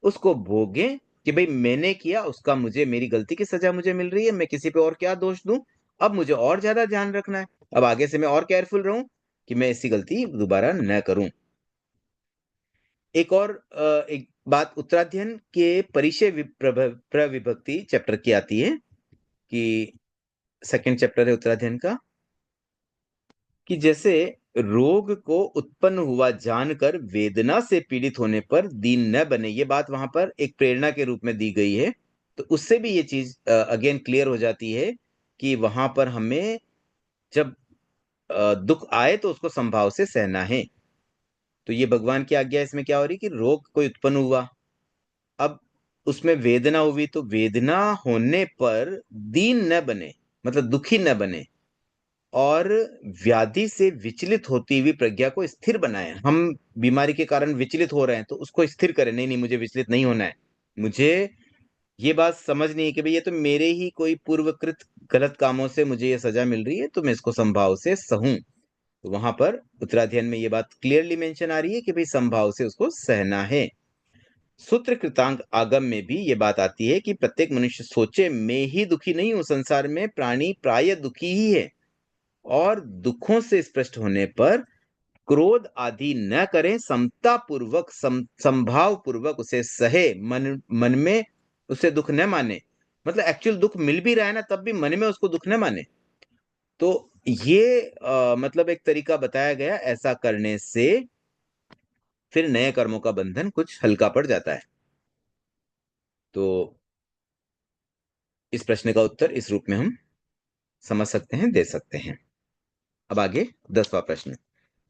उसको भोगें कि भाई मैंने किया, उसका मुझे, मेरी गलती की सजा मुझे मिल रही है, मैं किसी पे और क्या दोष दूं। अब मुझे और ज्यादा ध्यान रखना है, अब आगे से मैं और केयरफुल रहूं कि मैं ऐसी गलती दोबारा न करूं। एक और एक बात उत्तराध्ययन के परिचय प्रविभक्ति चैप्टर की आती है कि सेकंड चैप्टर है उत्तराध्ययन का, कि जैसे रोग को उत्पन्न हुआ जानकर वेदना से पीड़ित होने पर दीन न बने, ये बात वहां पर एक प्रेरणा के रूप में दी गई है। तो उससे भी ये चीज अगेन क्लियर हो जाती है कि वहां पर हमें जब दुख आए तो उसको संभाव से सहना है। तो ये भगवान की आज्ञा इसमें क्या हो रही कि रोग कोई उत्पन्न हुआ, अब उसमें वेदना हुई, तो वेदना होने पर दीन न बने, मतलब दुखी न बने, और व्याधि से विचलित होती हुई प्रज्ञा को स्थिर बनाए। हम बीमारी के कारण विचलित हो रहे हैं तो उसको स्थिर करें, नहीं नहीं मुझे विचलित नहीं होना है, मुझे ये बात समझनी है कि भाई ये तो मेरे ही कोई पूर्वकृत गलत कामों से मुझे ये सजा मिल रही है, तो मैं इसको संभाव से सहूं। तो वहां पर उत्तराध्ययन में ये बात क्लियरली मेंशन आ रही है कि भाई संभाव से उसको सहना है। सूत्र कृतांक आगम में भी ये बात आती है कि प्रत्येक मनुष्य सोचे मैं ही दुखी नहीं हूं, संसार में प्राणी प्राय दुखी ही है, और दुखों से स्पष्ट होने पर क्रोध आदि न करें, समता पूर्वक संभाव पूर्वक उसे सहे, मन मन में उसे दुख न माने। मतलब एक्चुअल दुख मिल भी रहा है ना, तब भी मन में उसको दुख न माने। तो ये मतलब एक तरीका बताया गया, ऐसा करने से फिर नए कर्मों का बंधन कुछ हल्का पड़ जाता है। तो इस प्रश्न का उत्तर इस रूप में हम समझ सकते हैं, दे सकते हैं। अब आगे 10वां प्रश्न,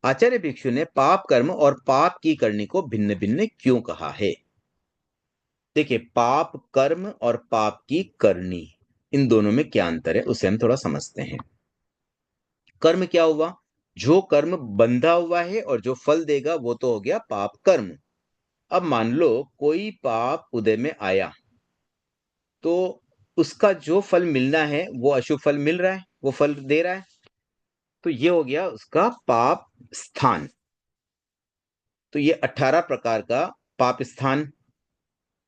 आचार्य भिक्षु ने पाप कर्म और पाप की करनी को भिन्न भिन्न क्यों कहा है? देखिए, पाप कर्म और पाप की करनी, इन दोनों में क्या अंतर है उसे हम थोड़ा समझते हैं। कर्म क्या हुआ? जो कर्म बंधा हुआ है और जो फल देगा वो तो हो गया पाप कर्म। अब मान लो कोई पाप उदय में आया, तो उसका जो फल मिलना है वो अशुभ फल मिल रहा है, वो फल दे रहा है, तो ये हो गया उसका पाप स्थान। तो ये 18 प्रकार का पाप स्थान।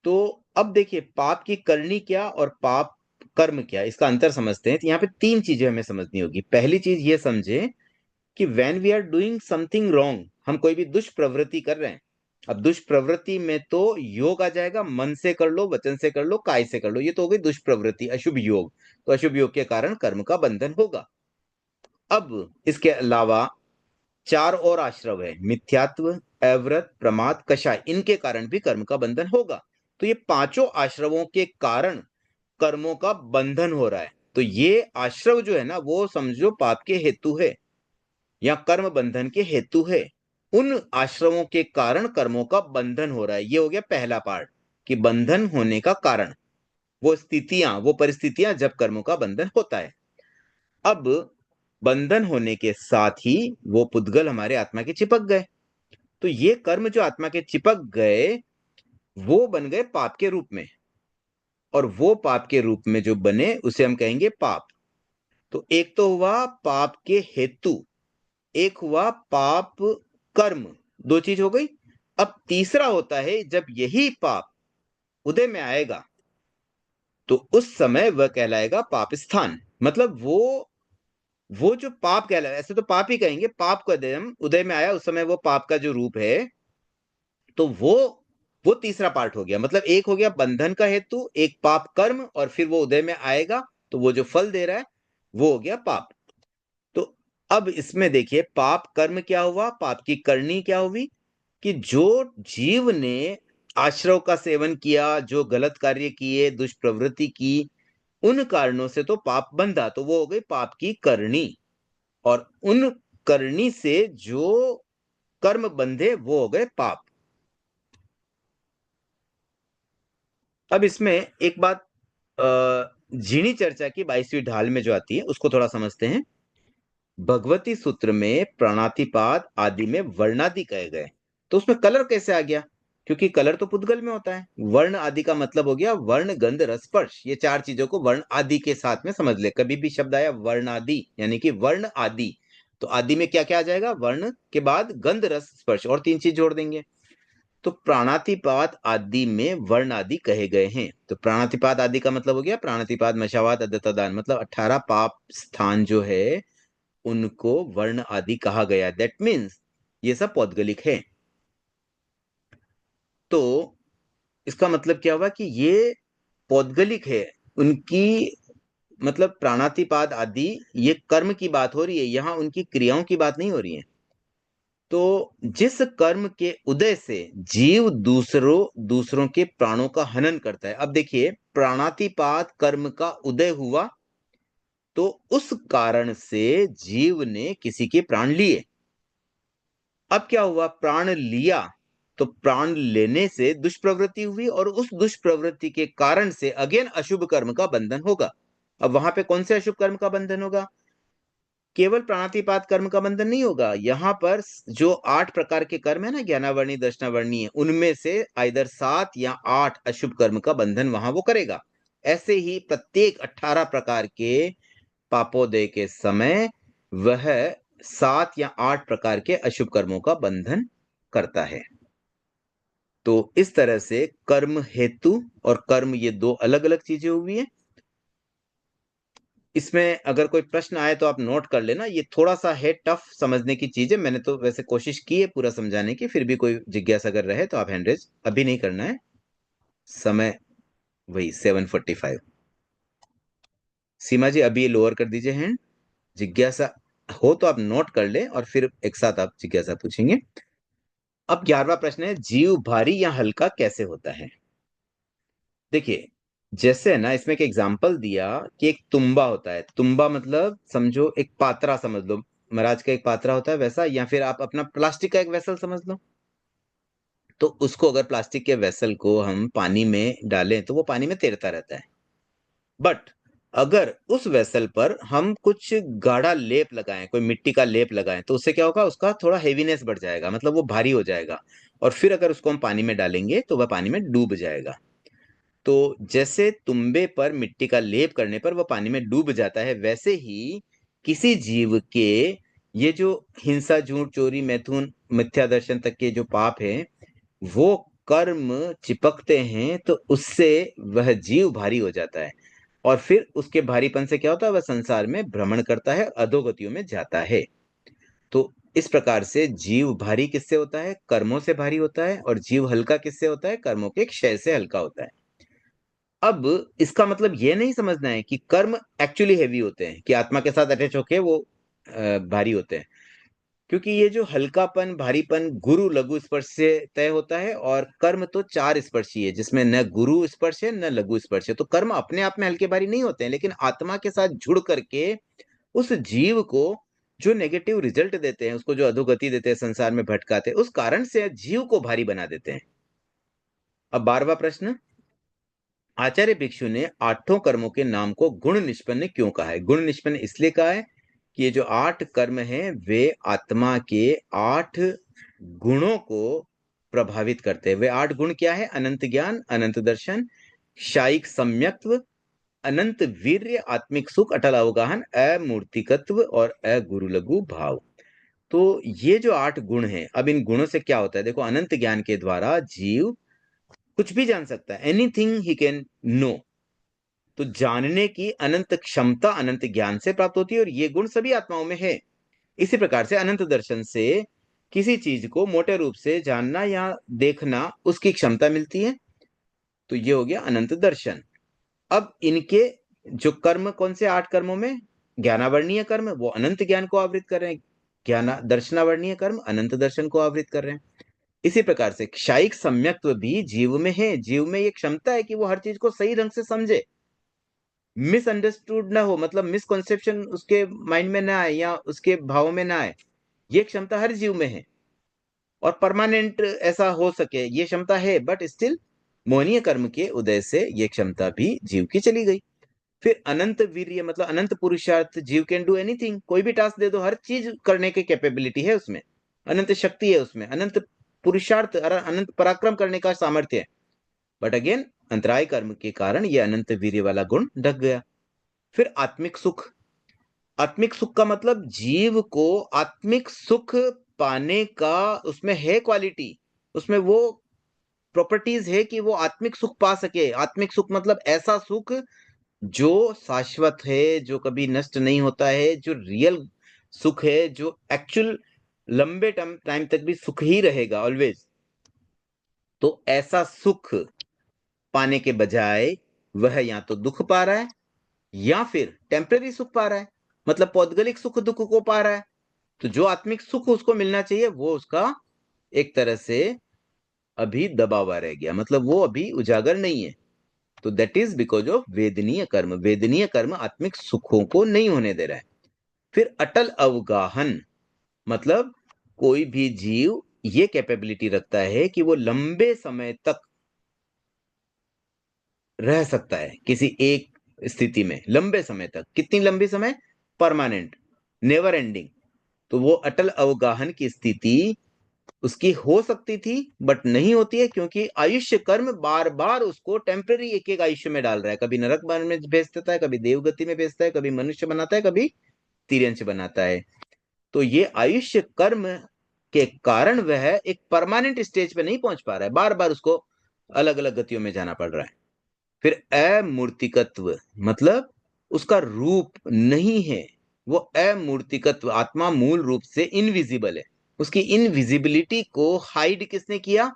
तो अब देखिए, पाप की करनी क्या और पाप कर्म क्या, इसका अंतर समझते हैं। तो यहाँ पे 3 चीजें हमें समझनी होगी। पहली चीज ये समझे कि when we are doing something wrong, हम कोई भी दुष्प्रवृत्ति कर रहे हैं। अब दुष्प्रवृत्ति में तो योग आ जाएगा, मन से कर लो, वचन से कर लो, काय से कर लो, ये तो हो गई दुष्प्रवृत्ति, अशुभ योग। तो अशुभ योग के कारण कर्म का बंधन होगा। अब इसके अलावा 4 और आश्रव है, मिथ्यात्व, अव्रत, प्रमाद, कषाय, इनके कारण भी कर्म का बंधन होगा। तो ये पांचों आश्रवों के कारण कर्मों का बंधन हो रहा है। तो ये आश्रव जो है ना, वो समझो पाप के हेतु है या कर्म बंधन के हेतु है। उन आश्रमों के कारण कर्मों का बंधन हो रहा है। ये हो गया पहला पार्ट, कि बंधन होने का कारण, वो स्थितियां, वो परिस्थितियां जब कर्मों का बंधन होता है। अब बंधन होने के साथ ही वो पुद्गल हमारे आत्मा के चिपक गए। तो ये कर्म जो आत्मा के चिपक गए, वो बन गए पाप के रूप में, और वो पाप के रूप में जो बने उसे हम कहेंगे पाप। तो एक तो हुआ पाप के हेतु, एक हुआ पाप कर्म, दो चीज हो गई। अब तीसरा होता है जब यही पाप उदय में आएगा, तो उस समय वह कहलाएगा पाप स्थान। मतलब वो जो पाप कहलाएगा, ऐसे तो पाप ही कहेंगे, पाप का उदय में आया, उस समय वो पाप का जो रूप है, तो वो तीसरा पार्ट हो गया। मतलब एक हो गया बंधन का हेतु, एक पाप कर्म, और फिर वो उदय में आएगा तो वो जो फल दे रहा है वो हो गया पाप। तो अब इसमें देखिए, पाप कर्म क्या हुआ, पाप की करनी क्या हुई, कि जो जीव ने आश्रव का सेवन किया, जो गलत कार्य किए, दुष्प्रवृत्ति की, उन कारणों से तो पाप बंधा, तो वो हो गई पाप की करनी। और उन करनी से जो कर्म बंधे वो हो गए पाप। अब इसमें एक बात झीणी चर्चा की 22वीं ढाल में जो आती है उसको थोड़ा समझते हैं। भगवती सूत्र में प्राणातिपात आदि में वर्णादि कहे गए, तो उसमें कलर कैसे आ गया? क्योंकि कलर तो पुद्गल में होता है। वर्ण आदि का मतलब हो गया वर्ण, गंध, रस, स्पर्श। ये चार चीजों को वर्ण आदि के साथ में समझ ले। कभी भी शब्द आया वर्ण आदि यानी कि वर्ण आदि, तो आदि में क्या क्या आ जाएगा? वर्ण के बाद गंध, रस, स्पर्श और तीन चीज जोड़ देंगे। तो प्राणातिपात आदि में वर्ण आदि कहे गए हैं। तो प्राणातिपात आदि का मतलब हो गया प्राणातिपात, मशावात, अदत्तदान, मतलब 18 पाप स्थान जो है उनको वर्ण आदि कहा गया। दैट मीन्स ये सब पौद्गलिक है। तो इसका मतलब क्या हुआ कि ये पौद्गलिक है उनकी, मतलब प्राणातिपात आदि ये कर्म की बात हो रही है, यहां उनकी क्रियाओं की बात नहीं हो रही है। तो जिस कर्म के उदय से जीव दूसरों के प्राणों का हनन करता है। अब देखिए, प्राणातिपात कर्म का उदय हुआ तो उस कारण से जीव ने किसी के प्राण लिए। अब क्या हुआ? प्राण लिया तो प्राण लेने से दुष्प्रवृत्ति हुई और उस दुष्प्रवृत्ति के कारण से अगेन अशुभ कर्म का बंधन होगा। अब वहां पे कौन से अशुभ कर्म का बंधन होगा? केवल प्राणातिपात कर्म का बंधन नहीं होगा। यहां पर जो 8 प्रकार के कर्म है ना, ज्ञानावर्णी, दर्शनावर्णी है, उनमें से आइदर 7 या 8 अशुभ कर्म का बंधन वहां वो करेगा। ऐसे ही प्रत्येक 18 प्रकार के पापोदय के समय वह 7 या 8 प्रकार के अशुभ कर्मों का बंधन करता है। तो इस तरह से कर्म हेतु और कर्म ये दो अलग अलग चीजें हुई हैं। इसमें अगर कोई प्रश्न आए तो आप नोट कर लेना। ये थोड़ा सा है टफ समझने की चीज है। मैंने तो वैसे कोशिश की है पूरा समझाने की, फिर भी कोई जिज्ञासा अगर रहे तो आप हैंड रेज अभी नहीं करना है। समय वही 7:45। सीमा जी अभी लोअर कर दीजिए हैंड। जिज्ञासा हो तो आप नोट कर ले और फिर एक साथ आप जिज्ञासा पूछेंगे। अब 11वां प्रश्न है, जीव भारी या हल्का कैसे होता है? देखिए, जैसे है ना, इसमें एक एग्जाम्पल दिया कि एक तुम्बा होता है। तुम्बा मतलब समझो एक पात्रा समझ लो, महाराज का एक पात्रा होता है वैसा, या फिर आप अपना प्लास्टिक का एक वेसल समझ लो। तो उसको अगर प्लास्टिक के वेसल को हम पानी में डालें तो वो पानी में तैरता रहता है। बट अगर उस वेसल पर हम कुछ गाढ़ा लेप लगाएं, कोई मिट्टी का लेप लगाएं, तो उससे क्या होगा? उसका थोड़ा हेवीनेस बढ़ जाएगा, मतलब वो भारी हो जाएगा। और फिर अगर उसको हम पानी में डालेंगे तो वह पानी में डूब जाएगा। तो जैसे तुम्बे पर मिट्टी का लेप करने पर वह पानी में डूब जाता है, वैसे ही किसी जीव के ये जो हिंसा, झूठ, चोरी, मैथुन, मिथ्या दर्शन तक के जो पाप हैं, वो कर्म चिपकते हैं तो उससे वह जीव भारी हो जाता है। और फिर उसके भारीपन से क्या होता है? वह संसार में भ्रमण करता है, अधोगतियों में जाता है। तो इस प्रकार से जीव भारी किससे होता है? कर्मों से भारी होता है। और जीव हल्का किससे होता है? कर्मों के क्षय से हल्का होता है। अब इसका मतलब यह नहीं समझना है कि कर्म एक्चुअली हैवी होते हैं, कि आत्मा के साथ अटैच होके वो भारी होते हैं। क्योंकि ये जो हल्कापन, भारीपन गुरु लघु स्पर्श से तय होता है, और कर्म तो 4 स्पर्शी है जिसमें न गुरु स्पर्श है न लघु स्पर्श है। तो कर्म अपने आप में हल्के भारी नहीं होते हैं, लेकिन आत्मा के साथ जुड़ करके उस जीव को जो नेगेटिव रिजल्ट देते हैं, उसको जो अधोगति देते हैं, संसार में भटकाते हैं, उस कारण से जीव को भारी बना देते हैं। अब 12वां प्रश्न, आचार्य भिक्षु ने आठों कर्मों के नाम को गुण निष्पन्न क्यों कहा है? गुण निष्पन्न इसलिए कहा है कि ये जो 8 कर्म हैं वे आत्मा के 8 गुणों को प्रभावित करते हैं। वे 8 गुण क्या है? अनंत ज्ञान, अनंत दर्शन, शायिक सम्यक्त्व, अनंत वीर्य, आत्मिक सुख, अटल अवगाहन, अमूर्तिकत्व और अगुरु लघु भाव। तो ये जो 8 गुण हैं, अब इन गुणों से क्या होता है? देखो, अनंत ज्ञान के द्वारा जीव कुछ भी जान सकता है, एनीथिंग ही कैन नो। तो जानने की अनंत क्षमता अनंत ज्ञान से प्राप्त होती है, और ये गुण सभी आत्माओं में है। इसी प्रकार से अनंत दर्शन से किसी चीज को मोटे रूप से जानना या देखना, उसकी क्षमता मिलती है। तो ये हो गया अनंत दर्शन। अब इनके जो कर्म, कौन से 8 कर्मों में? ज्ञानावर्णीय कर्म वो अनंत ज्ञान को आवृत कर रहे हैं, ज्ञान दर्शनावर्णीय कर्म अनंत दर्शन को आवृत कर रहे हैं। इसी प्रकार से क्षायिक सम्यक्त्व भी जीव में है। जीव में ये क्षमता है कि वो हर चीज को सही ढंग से समझे, मिसअंडरस्टूड ना हो, मतलब मिसकॉन्सेप्शन उसके माइंड में ना आए या उसके भाव में ना आए। ये क्षमता हर जीव में है और परमानेंट ऐसा हो सके ये क्षमता है, बट स्टिल मोहनीय कर्म के उदय से ये क्षमता भी जीव की चली गई। फिर अनंत वीर्य मतलब अनंत पुरुषार्थ, जीव कैन डू एनीथिंग, कोई भी टास्क दे दो हर चीज करने की कैपेबिलिटी है उसमें, अनंत शक्ति है उसमें, अनंत पुरुषार्थ और अनंत पराक्रम करने का सामर्थ्य है। बट अगेन अंतराय कर्म के कारण ये अनंत वीर्य वाला गुण ढक गया। फिर आत्मिक सुख, आत्मिक सुख का मतलब जीव को आत्मिक सुख पाने का उसमें है क्वालिटी, उसमें वो प्रॉपर्टीज है कि वो आत्मिक सुख पा सके। आत्मिक सुख मतलब ऐसा सुख जो शाश्वत है, जो कभी नष्ट नहीं होता है, जो रियल सुख है, जो एक्चुअल लंबे टाइम तक भी सुख ही रहेगा ऑलवेज। तो ऐसा सुख पाने के बजाय वह या तो दुख पा रहा है या फिर टेम्पररी सुख पा रहा है, मतलब पौद्गलिक सुख दुख को पा रहा है। तो जो आत्मिक सुख उसको मिलना चाहिए वो उसका एक तरह से अभी दबा हुआ रह गया, मतलब वो अभी उजागर नहीं है। तो दैट इज बिकॉज ऑफ वेदनीय कर्म। वेदनीय कर्म आत्मिक सुखों को नहीं होने दे रहा है। फिर अटल अवगाहन, मतलब कोई भी जीव ये कैपेबिलिटी रखता है कि वो लंबे समय तक रह सकता है किसी एक स्थिति में, लंबे समय तक। कितनी लंबी समय? Permanent, never ending. तो वो अटल अवगाहन की स्थिति उसकी हो सकती थी बट नहीं होती है, क्योंकि आयुष्य कर्म बार बार उसको टेम्पररी एक एक आयुष्य में डाल रहा है। कभी नरक में भेज देता है, कभी देवगति में भेजता है, कभी मनुष्य बनाता है, कभी तिर्यंश बनाता है। तो ये आयुष्य कर्म के कारण वह एक परमानेंट स्टेज पे नहीं पहुंच पा रहा है, बार बार उसको अलग अलग गतियों में जाना पड़ रहा है। फिर अमूर्तिकत्व, मतलब उसका रूप नहीं है, वो अमूर्तिकत्व, आत्मा मूल रूप से इनविजिबल है। उसकी इनविजिबिलिटी को हाइड किसने किया?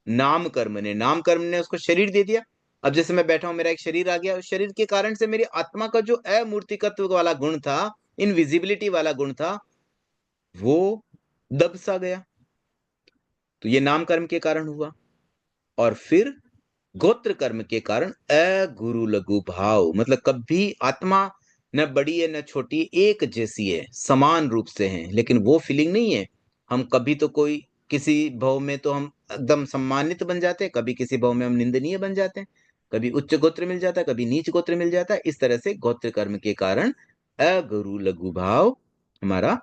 नाम कर्म ने। नाम कर्म ने उसको शरीर दे दिया। अब जैसे मैं बैठा हूं, मेरा एक शरीर आ गया, उस शरीर के कारण से मेरी आत्मा का जो अमूर्तिकत्व वाला गुण था, इनविजिबिलिटी वाला गुण था, वो दब सा गया। तो ये नाम कर्म के कारण हुआ। और फिर गोत्र कर्म के कारण अगुरु लघु भाव, मतलब कभी आत्मा न बड़ी है न छोटी, एक जैसी है, समान रूप से है, लेकिन वो फीलिंग नहीं है। हम कभी तो कोई किसी भाव में तो हम एकदम सम्मानित बन जाते हैं, कभी किसी भाव में हम निंदनीय बन जाते हैं, कभी उच्च गोत्र मिल जाता है, कभी नीच गोत्र मिल जाता है। इस तरह से गोत्र कर्म के कारण अगुरु लघु भाव हमारा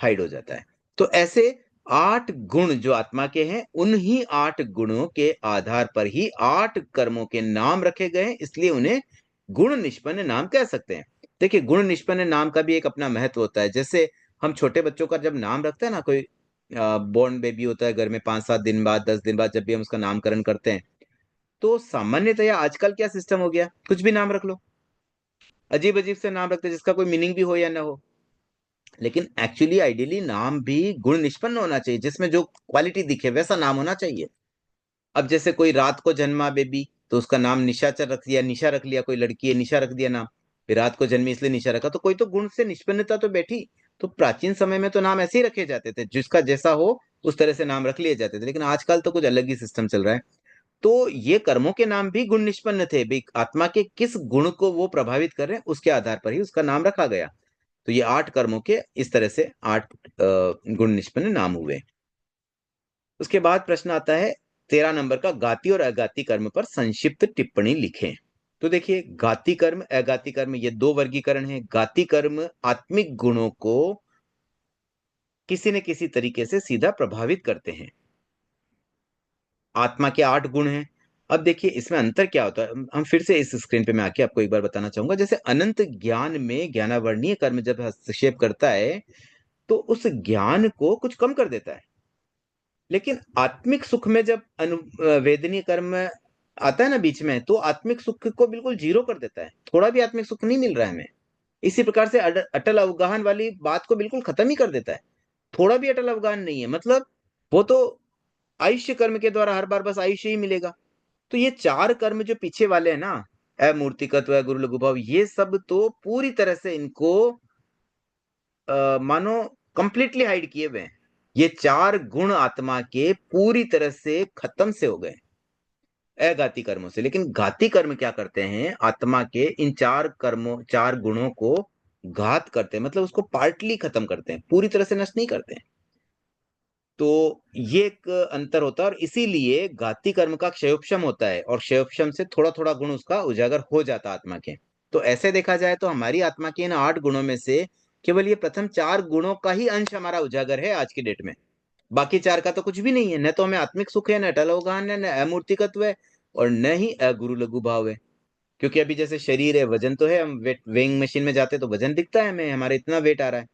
हाइड हो जाता है। तो ऐसे 8 गुण जो आत्मा के हैं, उन्हीं 8 गुणों के आधार पर ही 8 कर्मों के नाम रखे गए हैं, इसलिए उन्हें गुण निष्पन्न नाम कह सकते हैं। देखिए, गुण निष्पन्न नाम का भी एक अपना महत्व होता है। जैसे हम छोटे बच्चों का जब नाम रखते हैं ना, कोई बॉर्न बेबी होता है घर में, 5-7 दिन बाद, 10 दिन बाद जब भी हम उसका नामकरण करते हैं, तो सामान्यतया आजकल क्या सिस्टम हो गया, कुछ भी नाम रख लो, अजीब अजीब से नाम रखते हैं जिसका कोई मीनिंग भी हो या ना हो। लेकिन एक्चुअली आइडियली नाम भी गुण निष्पन्न होना चाहिए, जिसमें जो क्वालिटी दिखे वैसा नाम होना चाहिए। अब जैसे कोई रात को जन्मा बेबी, तो उसका नाम निशाचर रख दिया, निशा रख लिया, कोई लड़की है निशा रख दिया नाम, फिर रात को जन्मी इसलिए निशा रखा, तो कोई तो गुण से निष्पन्नता तो बैठी। तो प्राचीन समय में तो नाम ऐसे ही रखे जाते थे, जिसका जैसा हो उस तरह से नाम रख लिए जाते थे, लेकिन आजकल तो कुछ अलग ही सिस्टम चल रहा है। तो ये कर्मों के नाम भी गुण निष्पन्न थे भाई, आत्मा के किस गुण को वो प्रभावित कर रहे हैं उसके आधार पर ही उसका नाम रखा गया। तो ये 8 कर्मों के इस तरह से 8 गुण निष्पन्न नाम हुए। उसके बाद प्रश्न आता है 13 नंबर का, गाति और अगाति कर्म पर संक्षिप्त टिप्पणी लिखें। तो देखिए, गाति कर्म अगाति कर्म ये 2 वर्गीकरण है। गाति कर्म आत्मिक गुणों को किसी न किसी तरीके से सीधा प्रभावित करते हैं। आत्मा के 8 गुण हैं। अब देखिए इसमें अंतर क्या होता है, हम फिर से इस स्क्रीन पे मैं आके आपको एक बार बताना चाहूंगा। जैसे अनंत ज्ञान में ज्ञानावर्णीय कर्म जब हस्तक्षेप करता है, तो उस ज्ञान को कुछ कम कर देता है। लेकिन आत्मिक सुख में जब वेदनीय कर्म आता है ना बीच में, तो आत्मिक सुख को बिल्कुल जीरो कर देता है, थोड़ा भी आत्मिक सुख नहीं मिल रहा है हमें। इसी प्रकार से अटल अवगाहन वाली बात को बिल्कुल खत्म ही कर देता है, थोड़ा भी अटल अवगाहन नहीं है, मतलब वो तो आयुष्य कर्म के द्वारा हर बार बस आयुष्य ही मिलेगा। तो ये 4 कर्म जो पीछे वाले हैं ना, अमूर्तिकत्व, गुरु लघु भाव, ये सब तो पूरी तरह से इनको मानो कंप्लीटली हाइड किए हुए हैं। ये चार गुण आत्मा के पूरी तरह से खत्म से हो गए अघाती कर्मों से। लेकिन घाती कर्म क्या करते हैं, आत्मा के इन चार कर्मों, चार गुणों को घात करते हैं, मतलब उसको पार्टली खत्म करते हैं, पूरी तरह से नष्ट नहीं करते हैं। तो ये एक अंतर होता है, और इसीलिए घाती कर्म का क्षयोपशम होता है, और क्षयोपशम से थोड़ा थोड़ा गुण उसका उजागर हो जाता है आत्मा के। तो ऐसे देखा जाए तो हमारी आत्मा के इन 8 गुणों में से केवल ये प्रथम 4 गुणों का ही अंश हमारा उजागर है आज की डेट में। बाकी 4 का तो कुछ भी नहीं है, न तो हमें आत्मिक सुख है, न अटल अवगाहन है, न अमूर्तिकत्व है, और न ही अगुरु लघु भाव है। क्योंकि अभी जैसे शरीर है, वजन तो है, हम वेट वेइंग मशीन में जाते तो वजन दिखता है हमें, हमारा इतना वेट आ रहा है,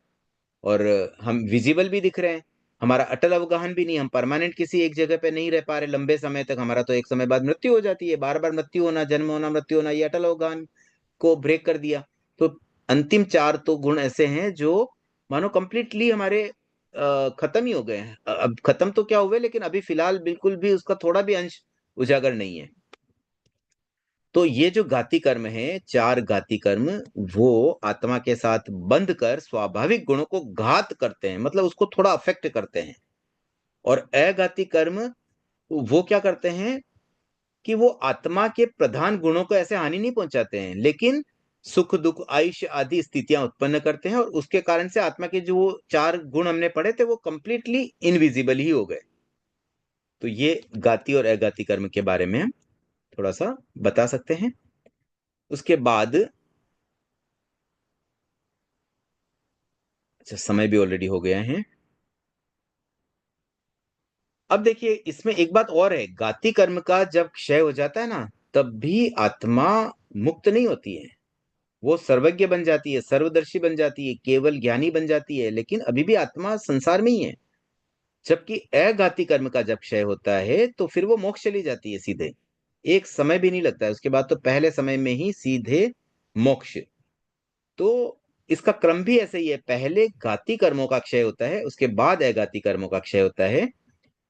और हम विजिबल भी दिख रहे हैं। हमारा अटल अवगाहन भी नहीं, हम परमानेंट किसी एक जगह पे नहीं रह पा रहे लंबे समय तक। हमारा तो एक समय बाद मृत्यु हो जाती है, बार बार मृत्यु होना, जन्म होना, मृत्यु होना, ये अटल अवगाहन को ब्रेक कर दिया। तो अंतिम 4 तो गुण ऐसे हैं जो मानो कंप्लीटली हमारे खत्म ही हो गए हैं। अब खत्म तो क्या हुए, लेकिन अभी फिलहाल बिल्कुल भी उसका थोड़ा भी अंश उजागर नहीं है। तो ये जो घाती कर्म है, 4 घाती कर्म, वो आत्मा के साथ बंध कर स्वाभाविक गुणों को घात करते हैं, मतलब उसको थोड़ा अफेक्ट करते हैं। और अघाती कर्म वो क्या करते हैं कि वो आत्मा के प्रधान गुणों को ऐसे हानि नहीं पहुंचाते हैं, लेकिन सुख दुख आयुष्य आदि स्थितियां उत्पन्न करते हैं, और उसके कारण से आत्मा के जो 4 गुण हमने पढ़े थे वो कंप्लीटली इनविजिबल ही हो गए। तो ये घाती और अघाती कर्म के बारे में हम थोड़ा सा बता सकते हैं। उसके बाद, अच्छा समय भी ऑलरेडी हो गया है। अब देखिए, इसमें एक बात और है, घाती कर्म का जब क्षय हो जाता है ना, तब भी आत्मा मुक्त नहीं होती है। वो सर्वज्ञ बन जाती है, सर्वदर्शी बन जाती है, केवल ज्ञानी बन जाती है, लेकिन अभी भी आत्मा संसार में ही है। जबकि अघाती कर्म का जब क्षय होता है तो फिर वो मोक्ष चली जाती है सीधे, एक समय भी नहीं लगता है उसके बाद, तो पहले समय में ही सीधे मोक्ष। तो इसका क्रम भी ऐसे ही है, पहले घाती कर्मों का क्षय होता है, उसके बाद अघाती कर्मों का क्षय होता है।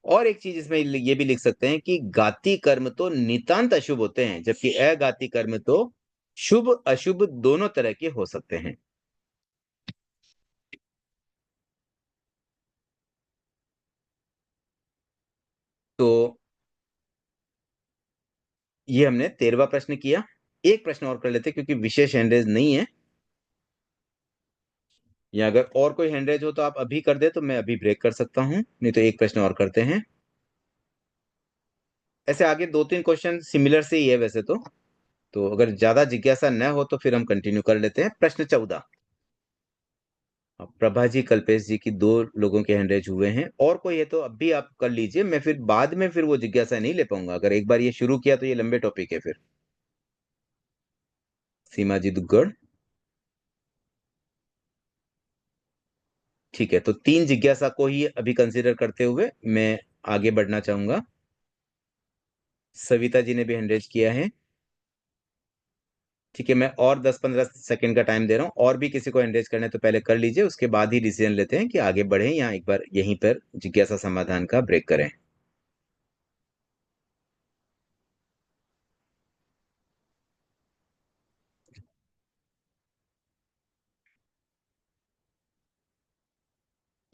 और एक चीज इसमें ये भी लिख सकते हैं कि घाती कर्म तो नितांत अशुभ होते हैं, जबकि अघाती कर्म तो शुभ अशुभ दोनों तरह के हो सकते हैं। तो ये हमने 13वां प्रश्न किया। एक प्रश्न और कर लेते हैं, क्योंकि विशेष हैंडरेज नहीं है, या अगर और कोई हैंडरेज हो तो आप अभी कर दे तो मैं अभी ब्रेक कर सकता हूं, नहीं तो एक प्रश्न और करते हैं। ऐसे आगे 2-3 क्वेश्चन सिमिलर से ही है वैसे तो अगर ज्यादा जिज्ञासा न हो तो फिर हम कंटिन्यू कर लेते हैं। प्रश्न 14, प्रभा जी कल्पेश जी की 2 लोगों के हैंड रेज हुए हैं, और कोई है तो अब भी आप कर लीजिए, मैं फिर बाद में फिर वो जिज्ञासा नहीं ले पाऊंगा, अगर एक बार ये शुरू किया तो ये लंबे टॉपिक है फिर। सीमा जी दुग्गड़, ठीक है, तो 3 जिज्ञासा को ही अभी कंसिडर करते हुए मैं आगे बढ़ना चाहूंगा। सविता जी ने भी हैंड रेज किया है, ठीक है, मैं और 10-15 सेकंड का टाइम दे रहा हूँ, और भी किसी को हैंड रेज करना है तो पहले कर लीजिए, उसके बाद ही डिसीजन लेते हैं कि आगे बढ़े या एक बार यहीं पर जिज्ञासा समाधान का ब्रेक करें।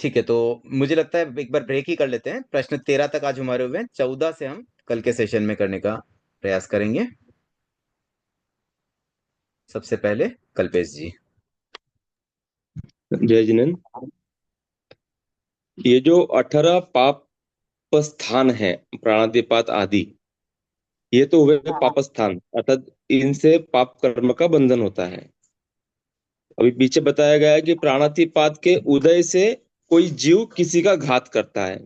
ठीक है, तो मुझे लगता है एक बार ब्रेक ही कर लेते हैं। प्रश्न 13 तक आज हमारे हुए हैं, 14 से हम कल के सेशन में करने का प्रयास करेंगे। सबसे पहले कल्पेश जी। जय जिनेन्द्र। ये जो 18 पाप स्थान है, प्राणातिपात आदि, ये तो हुए पाप स्थान, अर्थात इनसे पाप कर्म का बंधन होता है। अभी पीछे बताया गया है कि प्राणातिपात के उदय से कोई जीव किसी का घात करता है,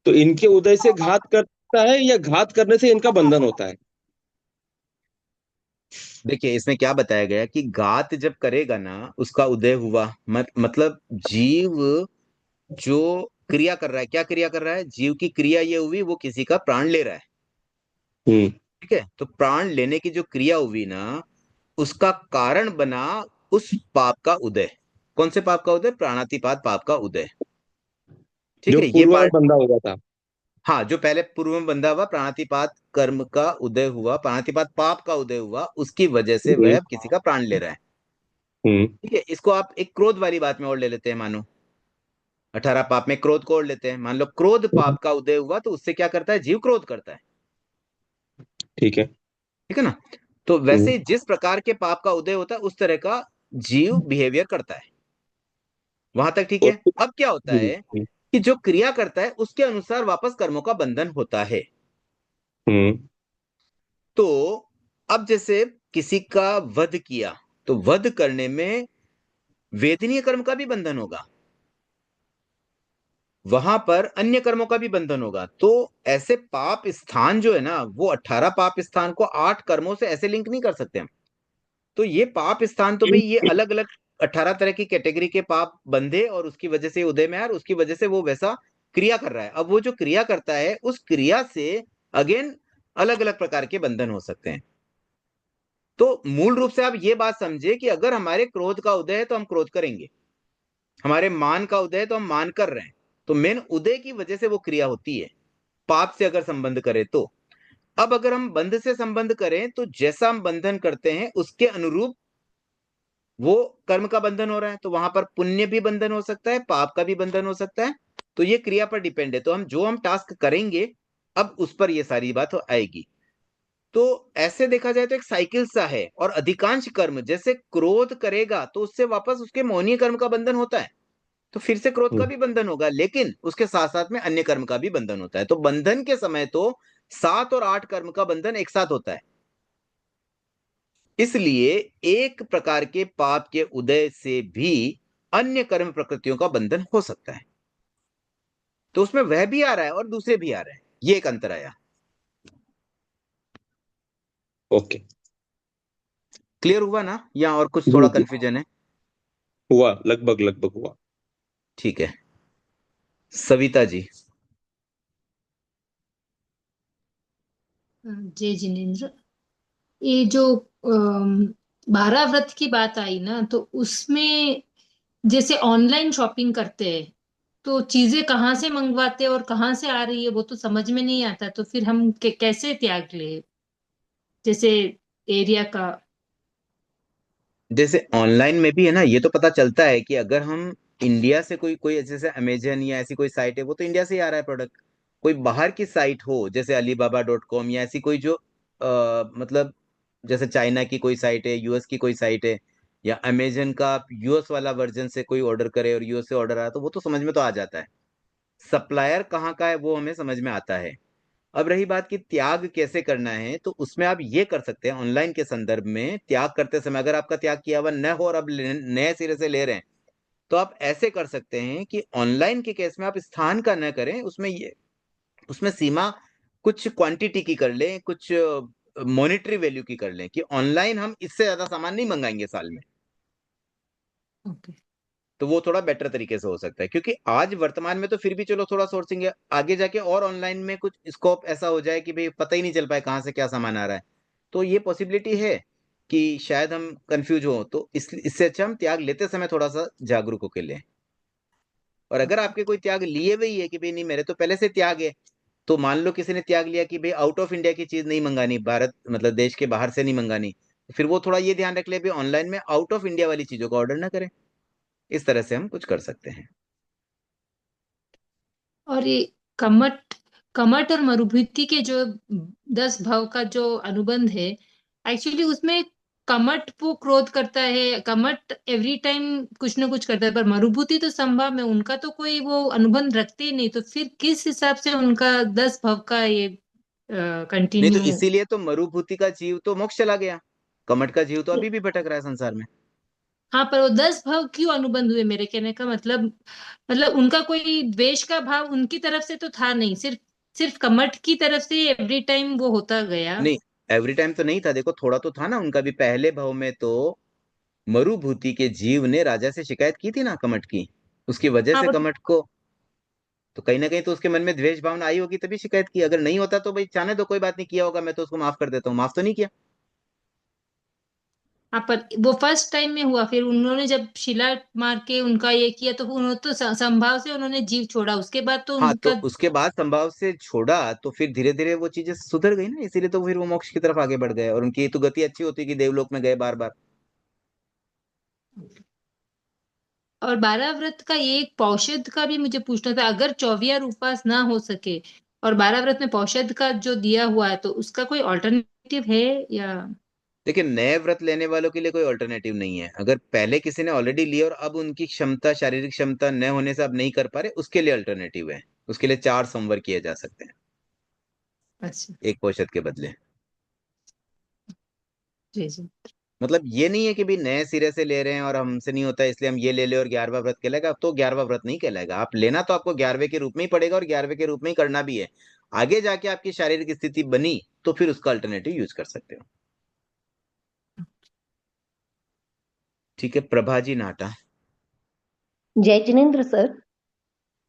तो इनके उदय से घात करता है या घात करने से इनका बंधन होता है? देखिए, इसमें क्या बताया गया कि घात जब करेगा ना, उसका उदय हुआ, मतलब जीव जो क्रिया कर रहा है, क्या क्रिया कर रहा है, जीव की क्रिया ये हुई वो किसी का प्राण ले रहा है। हम्म। ठीक है, तो प्राण लेने की जो क्रिया हुई ना, उसका कारण बना उस पाप का उदय। कौन से पाप का उदय, प्राणातिपात पाप का उदय। ठीक जो है, ये पूर्व में पार्ट। बंधा हुआ था। हाँ, जो पहले पूर्व में बंधा हुआ प्राणातिपात कर्म का उदय हुआ, प्राणातिपात पाप का उदय हुआ, उसकी वजह से हम्म। वह अब किसी का प्राण ले रहा है। हम्म। ठीक है, इसको आप एक क्रोध वाली बात में और ले लेते हैं, मानो 18 पाप में क्रोध को ओढ़ लेते हैं। मान लो क्रोध पाप का उदय हुआ तो उससे क्या करता है, जीव क्रोध करता है। ठीक है। ठीक है ना। तो वैसे हम्म। ही जिस प्रकार के पाप का उदय होता है उस तरह का जीव बिहेवियर करता है। वहां तक ठीक और है। अब क्या होता है कि जो क्रिया करता है उसके अनुसार वापस कर्मों का बंधन होता है। हम्म। तो अब जैसे किसी का वध किया, तो वध करने में वेदनीय कर्म का भी बंधन होगा, वहां पर अन्य कर्मों का भी बंधन होगा। तो ऐसे पाप स्थान जो है ना, वो 18 पाप स्थान को 8 कर्मों से ऐसे लिंक नहीं कर सकते हम। तो ये पाप स्थान तो भाई ये अलग अलग 18 तरह की कैटेगरी के पाप बंधे और उसकी वजह से उदय में आया और उसकी वजह से वो वैसा क्रिया कर रहा है। अब वो जो क्रिया करता है उस क्रिया से अगेन अलग अलग प्रकार के बंधन हो सकते हैं। तो मूल रूप से आप ये बात समझे कि अगर हमारे क्रोध का उदय है तो हम क्रोध करेंगे, हमारे मान का उदय है तो हम मान कर रहे हैं। तो मेन उदय की वजह से वो क्रिया होती है। पाप से अगर संबंध करें तो, अब अगर हम बंध से संबंध करें तो जैसा हम बंधन करते हैं उसके अनुरूप वो कर्म का बंधन हो रहा है। तो वहां पर पुण्य भी बंधन हो सकता है, पाप का भी बंधन हो सकता है। तो ये क्रिया पर डिपेंड है। तो हम जो हम टास्क करेंगे अब उस पर ये सारी बात आएगी। तो ऐसे देखा जाए तो एक साइकिल सा है। और अधिकांश कर्म जैसे क्रोध करेगा तो उससे वापस उसके मौनीय कर्म का बंधन होता है, तो फिर से क्रोध का भी बंधन होगा, लेकिन उसके साथ साथ में अन्य कर्म का भी बंधन होता है। तो बंधन के समय तो 7 और 8 कर्म का बंधन एक साथ होता है। इसलिए एक प्रकार के पाप के उदय से भी अन्य कर्म प्रकृतियों का बंधन हो सकता है। तो उसमें वह भी आ रहा है और दूसरे भी आ रहे हैं, ये एक अंतर आया। ओके। क्लियर हुआ ना, या और कुछ जी थोड़ा जी, कंफ्यूजन है? हुआ, लगभग लगभग हुआ। ठीक है। सविता जी। जय जिनेन्द्र। ये जो 12 व्रत की बात आई ना, तो उसमें जैसे ऑनलाइन शॉपिंग करते हैं तो चीजें कहाँ से मंगवाते हैं और कहाँ से आ रही है वो तो समझ में नहीं आता, तो फिर हम कैसे त्याग ले, जैसे एरिया का। जैसे ऑनलाइन में भी है ना, ये तो पता चलता है कि अगर हम इंडिया से कोई कोई जैसे अमेजन या ऐसी कोई साइट है, वो तो इंडिया से ही आ रहा है प्रोडक्ट। कोई बाहर की साइट हो जैसे alibaba.com या ऐसी कोई जो मतलब जैसे चाइना की कोई साइट है, यूएस की कोई साइट है, या अमेजन का यूएस वाला वर्जन से कोई ऑर्डर करे और यूएस से ऑर्डर आया, तो वो तो समझ में तो आ जाता है। सप्लायर कहाँ का है वो हमें समझ में आता है। अब रही बात कि त्याग कैसे करना है, तो उसमें आप ये कर सकते हैं ऑनलाइन के संदर्भ में। त्याग करते समय अगर आपका त्याग किया हुआ न हो और अब नए सिरे से ले रहे हैं, तो आप ऐसे कर सकते हैं कि ऑनलाइन के केस में आप स्थान का न करें, उसमें ये उसमें सीमा कुछ क्वांटिटी की कर लें, कुछ मॉनिटरी वैल्यू की कर लें कि ऑनलाइन हम इससे ज्यादा सामान नहीं मंगाएंगे साल में। ओके। तो वो थोड़ा बेटर तरीके से हो सकता है, क्योंकि आज वर्तमान में तो फिर भी चलो थोड़ा सोर्सिंग है, आगे जाके और ऑनलाइन में कुछ स्कोप ऐसा हो जाए कि भाई पता ही नहीं चल पाए कहाँ से क्या सामान आ रहा है। तो ये पॉसिबिलिटी है कि शायद हम कंफ्यूज हो। तो इससे अच्छा हम त्याग लेते समय थोड़ा सा जागरूक होकर लें। और अगर आपके कोई त्याग लिए हुए ही है कि भाई नहीं मेरे तो पहले से त्याग है, तो मान लो किसी ने त्याग लिया कि भाई आउट ऑफ इंडिया की चीज नहीं मंगानी, भारत मतलब देश के बाहर से नहीं मंगानी, तो फिर वो थोड़ा ये ध्यान रख ले भाई ऑनलाइन में आउट ऑफ इंडिया वाली चीजों का ऑर्डर ना करें। इस तरह से हम कुछ कर सकते हैं। और ये कमठ कमठ और मरुभूति के जो 10 भाव का जो अनुबंध है, एक्चुअली उसमें कमठ वो क्रोध करता है, कमठ एवरी टाइम कुछ ना कुछ करता है, पर मरुभूति तो संभव है, उनका तो कोई वो अनुबंध रखते ही नहीं, तो फिर किस हिसाब से उनका 10 भाव का ये नहीं तो कंटिन्यू। इसीलिए तो मरुभूति का जीव तो मोक्ष चला गया, कमट का जीव तो अभी भी भटक रहा है संसार में। हाँ, पर वो 10 भाव क्यों अनुबंध हुए, मेरे कहने का मतलब उनका कोई द्वेष का भाव उनकी तरफ से तो था नहीं, सिर्फ सिर्फ कमठ की तरफ से एवरी टाइम वो होता गया। नहीं, एवरी टाइम तो नहीं था, देखो थोड़ा तो था ना उनका भी। पहले भाव में तो मरुभूति के जीव ने राजा से शिकायत की थी ना कमट की, उसकी वजह हाँ से पर कमट को तो कहीं ना कहीं तो उसके मन में द्वेष भावना आई होगी तभी शिकायत की। अगर नहीं होता तो भाई जाने दो, कोई बात नहीं, किया होगा मैं तो उसको माफ कर देता हूँ, माफ तो नहीं किया। हाँ, पर वो फर्स्ट टाइम में हुआ, फिर उन्होंने जब शिला मार के उनका ये किया तो उन्होंने तो संभाव से उन्होंने जीव छोड़ा, उसके बाद तो हाँ, तो उनका। उसके बाद संभाव से छोड़ा तो फिर धीरे धीरे वो चीजें सुधर गई ना, इसीलिए तो फिर वो मोक्ष की तरफ आगे बढ़ गए और उनकी तो गति अच्छी होती कि देवलोक में गए बार बार। और 12 व्रत का ये एक पौषध का भी मुझे पूछना था, अगर 24 उपवास ना हो सके और 12 व्रत में पौषध का जो दिया हुआ है, तो उसका कोई ऑल्टरनेटिव है या? देखिए, नए व्रत लेने वालों के लिए कोई ऑल्टरनेटिव नहीं है। अगर पहले किसी ने ऑलरेडी लिया और अब उनकी क्षमता, शारीरिक क्षमता न होने से अब नहीं कर पा रहे, उसके लिए अल्टरनेटिव है। उसके लिए 4 सोमवार किए जा सकते हैं अच्छा। एक पौषध के बदले। जी जी। मतलब ये नहीं है कि भी नए सिरे से ले रहे हैं और हमसे नहीं होता है इसलिए हम ये ले ले और 11वां व्रत कहलाएगा। अब तो 11वां व्रत नहीं कहलाएगा। आप लेना तो आपको 11वें के रूप में ही पड़ेगा और 11वें के रूप में ही करना भी है। आगे जाके आपकी शारीरिक स्थिति बनी तो फिर उसका अल्टरनेटिव यूज कर सकते हो। ठीक है, प्रभा जी नाटा। जय जिनेन्द्र सर।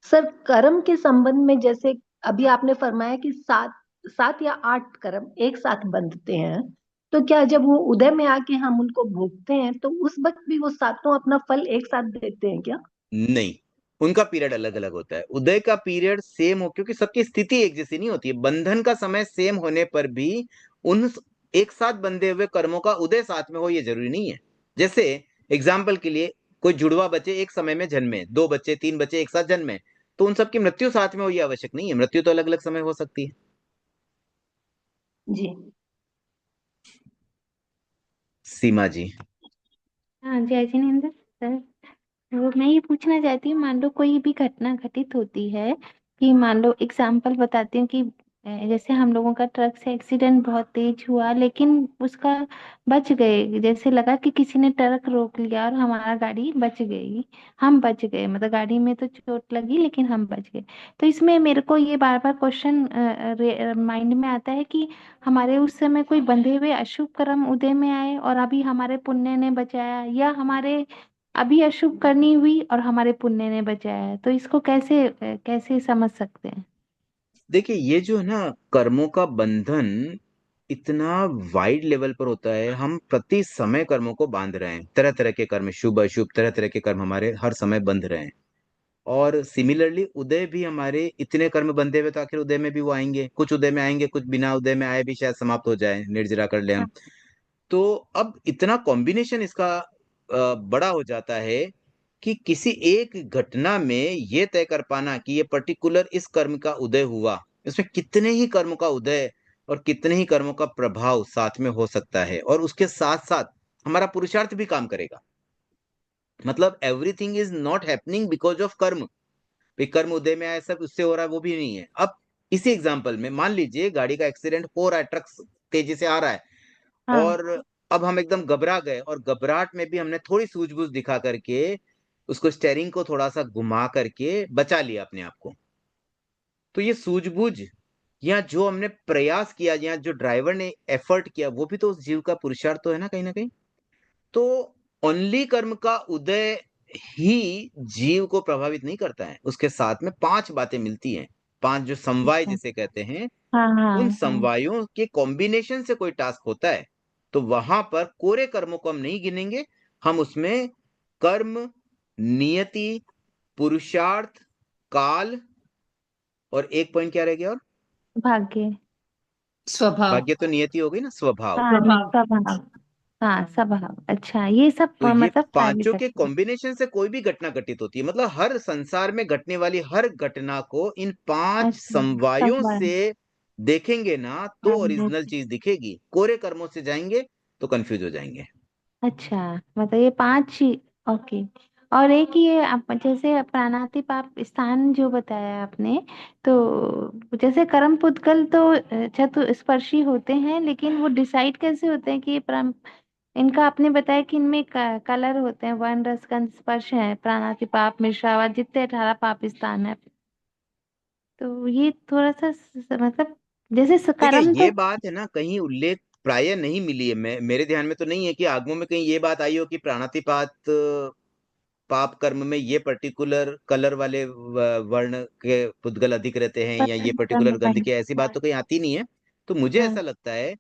सर, कर्म के संबंध में जैसे अभी आपने फरमाया कि 7 या 8 कर्म एक साथ बंधते हैं, तो क्या जब वो उदय में आके हम उनको भोगते हैं तो उस वक्त भी वो सातों अपना फल एक साथ देते हैं क्या? नहीं, उनका पीरियड अलग अलग होता है। उदय का पीरियड सेम हो, क्योंकि सबकी स्थिति एक जैसी नहीं होती है। बंधन का समय सेम होने पर भी उन एक साथ बंधे हुए कर्मों का उदय साथ में हो ये जरूरी नहीं है। जैसे एग्जाम्पल के लिए, कोई जुड़वा बच्चे एक समय में जन्मे, 2 बच्चे 3 बच्चे एक साथ जन्मे, तो उन सबकी मृत्यु साथ में हो ये आवश्यक नहीं है। मृत्यु तो अलग अलग समय हो सकती है। जी। सीमा जी। हाँ, जय जिनेन्द्र सर। तो मैं ये पूछना चाहती हूँ, मान लो कोई भी घटना घटित होती है, कि मान लो एग्जाम्पल बताती हूँ कि जैसे हम लोगों का ट्रक से एक्सीडेंट बहुत तेज हुआ, लेकिन उसका बच गए, जैसे लगा कि किसी ने ट्रक रोक लिया और हमारा गाड़ी बच गई, हम बच गए, मतलब गाड़ी में तो चोट लगी लेकिन हम बच गए। तो इसमें मेरे को ये बार बार क्वेश्चन माइंड में आता है कि हमारे उस समय कोई बंधे हुए अशुभ कर्म उदय में आए और अभी हमारे पुण्य ने बचाया, या हमारे अभी अशुभ करनी हुई और हमारे पुण्य ने बचाया है, तो इसको कैसे कैसे समझ सकते हैं? देखिए, ये जो है ना, कर्मों का बंधन इतना वाइड लेवल पर होता है। हम प्रति समय कर्मों को बांध रहे हैं। तरह तरह के कर्म, शुभ अशुभ तरह तरह के कर्म हमारे हर समय बंध रहे हैं। और सिमिलरली उदय भी हमारे इतने कर्म बंधे हुए, तो आखिर उदय में भी वो आएंगे। कुछ उदय में आएंगे, कुछ बिना उदय में आए भी शायद समाप्त हो जाए, निर्जरा कर ले हम। तो अब इतना कॉम्बिनेशन इसका बड़ा हो जाता है कि किसी एक घटना में ये तय कर पाना कि ये पर्टिकुलर इस कर्म का उदय हुआ, इसमें कितने ही कर्मों का उदय और कितने ही कर्मों का प्रभाव साथ में हो सकता है, और उसके साथ साथ हमारा पुरुषार्थ भी काम करेगा। मतलब everything is not happening because of कर्म। भाई कर्म उदय में आया सब उससे हो रहा है, वो भी नहीं है। अब इसी एग्जाम्पल में मान लीजिए गाड़ी का एक्सीडेंट हो रहा है, ट्रक तेजी से आ रहा है, हाँ। और अब हम एकदम घबरा गए, और घबराहट में भी हमने थोड़ी सूझबूझ दिखा करके उसको, स्टेयरिंग को थोड़ा सा घुमा करके बचा लिया अपने आप को। तो ये सूझबूझ या जो हमने प्रयास किया या जो ड्राइवर ने एफर्ट किया, वो भी तो उस जीव का पुरुषार्थ तो है ना, कहीं ना कहीं। तो ओनली कर्म का उदय ही जीव को प्रभावित नहीं करता है। उसके साथ में 5 बातें मिलती हैं, 5 जो समवाय अच्छा। जिसे कहते हैं। हाँ उन हाँ हाँ। समवायों के कॉम्बिनेशन से कोई टास्क होता है, तो वहां पर कोरे कर्मों को हम नहीं गिनेंगे। हम उसमें कर्म, नियति, पुरुषार्थ, काल, और एक पॉइंट क्या रह गया? और भाग्य। स्वभाव। भाग्य तो नियति हो गई ना, स्वभाव। हाँ, स्वभाव। स्वभाव। हाँ, स्वभाव। अच्छा, ये सब तो ये मतलब टैली पांचों के करते हैं। कॉम्बिनेशन से कोई भी घटना घटित होती है। मतलब हर संसार में घटने वाली हर घटना को इन 5 अच्छा, समवायों स्वभाव। से देखेंगे ना, तो ओरिजिनल चीज दिखेगी। कोरे कर्मों से जाएंगे तो कंफ्यूज हो जाएंगे। अच्छा, मतलब ये 5 ही। ओके। और एक ये आप जैसे प्राणातिपात स्थान जो बताया आपने, तो जैसे कर्म पुद्गल तो चतुस्पर्शी होते हैं, लेकिन वो डिसाइड कैसे होते हैं कि ये इनका आपने बताया कि इनमें कलर होते हैं, वर्ण रस गंध स्पर्श है, प्राणातिपात मिश्रावात, जितने 18 पाप स्थान है। तो ये थोड़ा सा मतलब जैसे देखिए, कर्म तो। ये बात है ना, कहीं उल्लेख प्राय नहीं मिली है। मेरे ध्यान में तो नहीं है कि आगमों में कहीं ये बात आई हो कि प्राणातिपात पाप कर्म में ये पर्टिकुलर कलर वाले वर्ण के पुद्गल अधिक रहते हैं, या पता ये नहीं, पर्टिकुलर कर्म गंध कहीं। के, ऐसी बात तो कहीं आती नहीं है। तो मुझे हाँ। ऐसा लगता है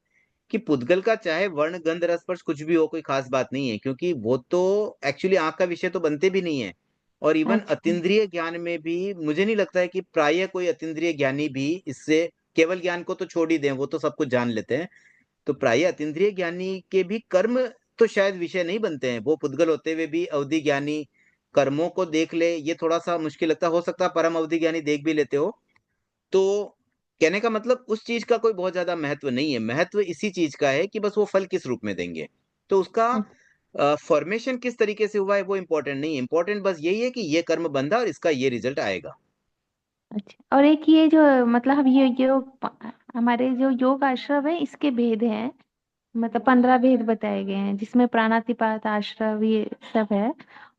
कि पुद्गल का चाहे वर्ण गंध रस स्पर्श कुछ भी हो, कोई खास बात नहीं है, क्योंकि वो तो एक्चुअली आंख का विषय तो बनते भी नहीं है। और इवन अच्छा। अतीन्द्रिय ज्ञान में भी मुझे नहीं लगता है कि प्राय कोई अतीन्द्रिय ज्ञानी भी इससे, केवल ज्ञान को तो छोड़ ही दें, वो तो सब कुछ जान लेते हैं। तो प्राय अतीन्द्रिय ज्ञानी के भी कर्म तो शायद विषय नहीं बनते हैं। वो पुद्गल होते हुए भी अवधि ज्ञानी कर्मों को देख ले, ये थोड़ा सा मुश्किल लगता है। हो सकता है परम अवधि ज्ञानी देख भी लेते हो। तो कहने का मतलब उस चीज का कोई बहुत ज्यादा महत्व नहीं है। महत्व इसी चीज का है कि बस वो फल किस रूप में देंगे। तो उसका फॉर्मेशन किस तरीके से हुआ है वो इंपॉर्टेंट नहीं है। इंपॉर्टेंट बस यही है कि ये कर्म बंधा और इसका ये रिजल्ट आएगा। अच्छा, और एक ये जो मतलब हम ये योग हमारे जो योग आश्रम है इसके भेद हैं, मतलब 15 भेद बताए गए हैं जिसमें प्राणातिपात आश्रव ये सब है।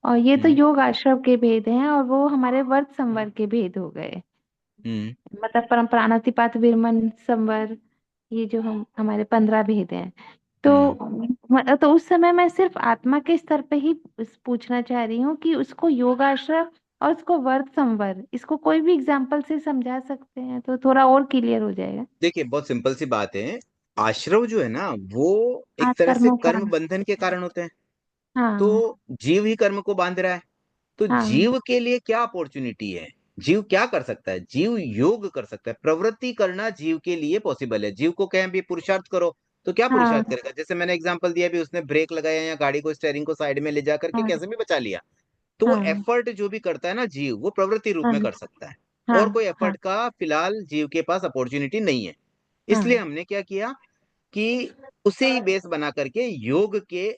और ये तो हम्म। योग आश्रव के भेद हैं, और वो हमारे वर्त संवर के भेद हो गए। हम्म। मतलब प्राणातिपात विरमन संवर, ये जो हम हमारे 15 भेद हैं। तो तो उस समय मैं सिर्फ आत्मा के स्तर पे ही पूछना चाह रही हूँ कि उसको योग आश्रव और उसको वर्त संवर, इसको कोई भी एग्जाम्पल से समझा सकते हैं तो थोड़ा और क्लियर हो जाएगा। देखिए बहुत सिंपल सी बात है। आश्रव जो है ना वो एक हाँ, तरह से कर्मों का। कर्म बंधन के कारण होते हैं। तो हाँ। जीव ही कर्म को बांध रहा है। तो हाँ। जीव के लिए क्या अपॉर्चुनिटी है? जीव क्या कर सकता है? जीव योग कर सकता है। प्रवृत्ति करना जीव के लिए पॉसिबल है। जीव को कहें भी पुरुषार्थ करो तो क्या हाँ। पुरुषार्थ करेगा? जैसे मैंने एग्जांपल दिया भी, उसने ब्रेक लगाया या गाड़ी को स्टेयरिंग को साइड में ले जा करके हाँ। कैसे भी बचा लिया। तो वो हाँ। एफर्ट जो भी करता है ना जीव, वो प्रवृत्ति रूप हाँ। में कर सकता है। हाँ। और कोई हाँ। एफर्ट का फिलहाल जीव के पास अपॉर्चुनिटी नहीं है। इसलिए हाँ। हमने क्या किया कि उसे ही बेस बना करके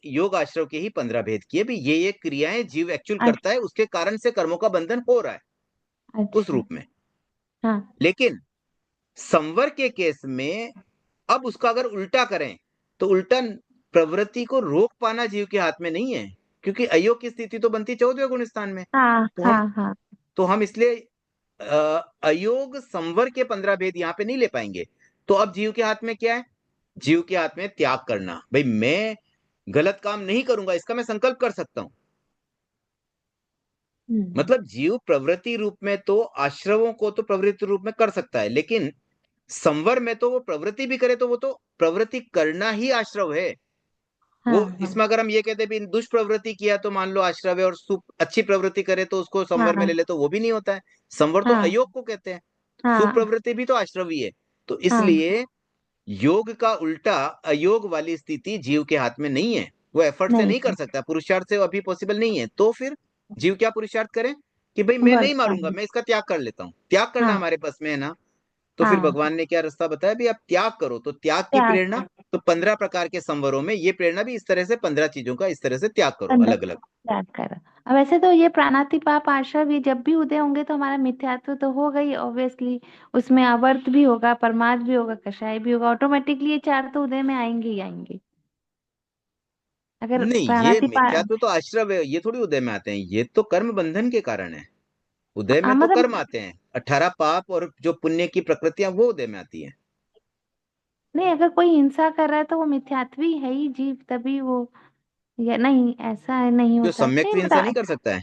योग आश्रव के ही 15 भेद किए भी। ये क्रियाएं जीव एक्चुअल करता है, उसके कारण से कर्मों का बंधन हो रहा है उस अच्छा। रूप में। हाँ। लेकिन संवर के केस में अब उसका अगर उल्टा करें तो उल्टा प्रवृत्ति को रोक पाना जीव के हाथ में नहीं है। क्योंकि अयोग की स्थिति तो बनती 14वें गुण स्थान में। हाँ। तो हम हाँ। हाँ। तो हम इसलिए अयोग संवर के 15 भेद यहां पे नहीं ले पाएंगे। तो अब जीव के हाथ में क्या है? जीव के हाथ में त्याग करना। भाई मैं गलत काम नहीं करूंगा, इसका मैं संकल्प कर सकता हूं। हम्म। मतलब जीव प्रवृत्ति रूप में तो आश्रवों को तो प्रवृत्ति रूप में कर सकता है, लेकिन संवर में तो वो प्रवृत्ति भी करे तो वो तो प्रवृत्ति करना ही आश्रव है। वो हाँ। हाँ। इसमें अगर हम ये कहते भी दुष्प्रवृत्ति किया तो मान लो आश्रव है, और अच्छी प्रवृत्ति करे तो उसको संवर में हाँ। ले ले तो वो भी नहीं होता है। संवर तो हाँ। अयोग को कहते हैं। हाँ। सुप्रवृत्ति भी तो आश्रव ही है। तो हाँ। इसलिए योग का उल्टा अयोग वाली स्थिति जीव के हाथ में नहीं है। वो एफर्ट से नहीं नहीं कर है। सकता, पुरुषार्थ से अभी पॉसिबल नहीं है। तो फिर जीव क्या पुरुषार्थ करे कि भाई मैं नहीं वर्षा मारूंगा, में। मैं इसका त्याग कर लेता हूं। त्याग करना हाँ। हमारे पास में है ना। तो फिर हाँ। भगवान ने क्या रास्ता बताया भी, आप त्याग करो। तो त्याग की त्याग प्रेरणा, कर। तो 15 प्रकार के संवरों में ये प्रेरणा भी इस तरह से 15 चीजों का इस तरह से त्याग करो अंदर अलग अलग। त्याग कर। अब वैसे तो ये प्राणातिपात आश्रव ये जब भी उदय होंगे तो हमारा मिथ्यात्व तो होगा ही ऑब्वियसली। उसमें आवर्त भी होगा, परमार्थ भी होगा, कषाय भी होगा, ऑटोमेटिकली ये चार तो उदय में आएंगे ही आएंगे। अगर नहीं, ये प्राणातिपात मिथ्यात्व तो आश्रव है, ये थोड़ी उदय में आते हैं। ये तो कर्म बंधन के कारण है। उदय में तो कर्म मतलब आते हैं। 18 पाप और जो पुण्य की प्रकृतियां वो उदय में आती हैं। नहीं, अगर कोई हिंसा कर रहा है तो वो मिथ्यात्वी है ही जीव, तभी वो, या नहीं ऐसा नहीं जो होता सम्यक नहीं तो हिंसा नहीं मतलब। कर सकता है।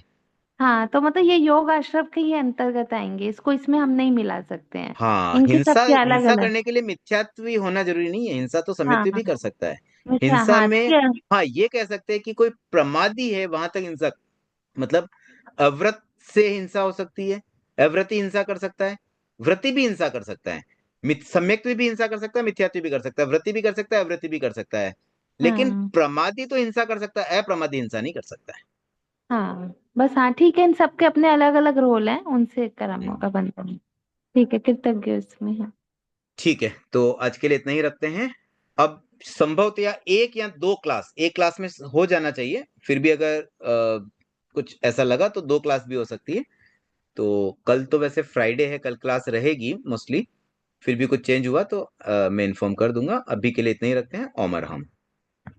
हाँ, तो मतलब ये योग आश्रम के ही अंतर्गत आएंगे, इसको इसमें हम नहीं मिला सकते हैं। हाँ, इनके हिंसा सबके अलग हिंसा अलग। करने के लिए मिथ्यात्व होना जरूरी नहीं है। हिंसा तो सम्यक भी हाँ। कर सकता है। अच्छा, हिंसा हाँ में, ठीक है। हाँ ये कह सकते हैं कि कोई प्रमादी है वहां तक हिंसा, मतलब अव्रत से हिंसा हो सकती है। अव्रति हिंसा कर सकता है, व्रति भी हिंसा कर सकता है। सम्यक्त्व भी हिंसा कर सकता है, मिथ्यात्व भी कर सकता है, व्रति भी कर सकता है, अव्रति भी कर सकता है। लेकिन हाँ। प्रमादी तो हिंसा कर सकता है, अप्रमादी हिंसा नहीं कर सकता है। हाँ बस, हाँ ठीक है, इन सबके अपने अलग अलग रोल हैं, उनसे कर्मों हम्म। का बंधन है। ठीक है, कृतज्ञ उसमें है। ठीक है, तो आज के लिए इतना ही रखते हैं। अब संभवतया एक या दो क्लास, एक क्लास में हो जाना चाहिए। फिर भी अगर कुछ ऐसा लगा तो दो क्लास भी हो सकती है। तो कल तो वैसे फ्राइडे है, कल क्लास रहेगी मोस्टली। फिर भी कुछ चेंज हुआ तो मैं इन्फॉर्म कर दूंगा। अभी के लिए इतना ही रखते हैं। ओम अरहम।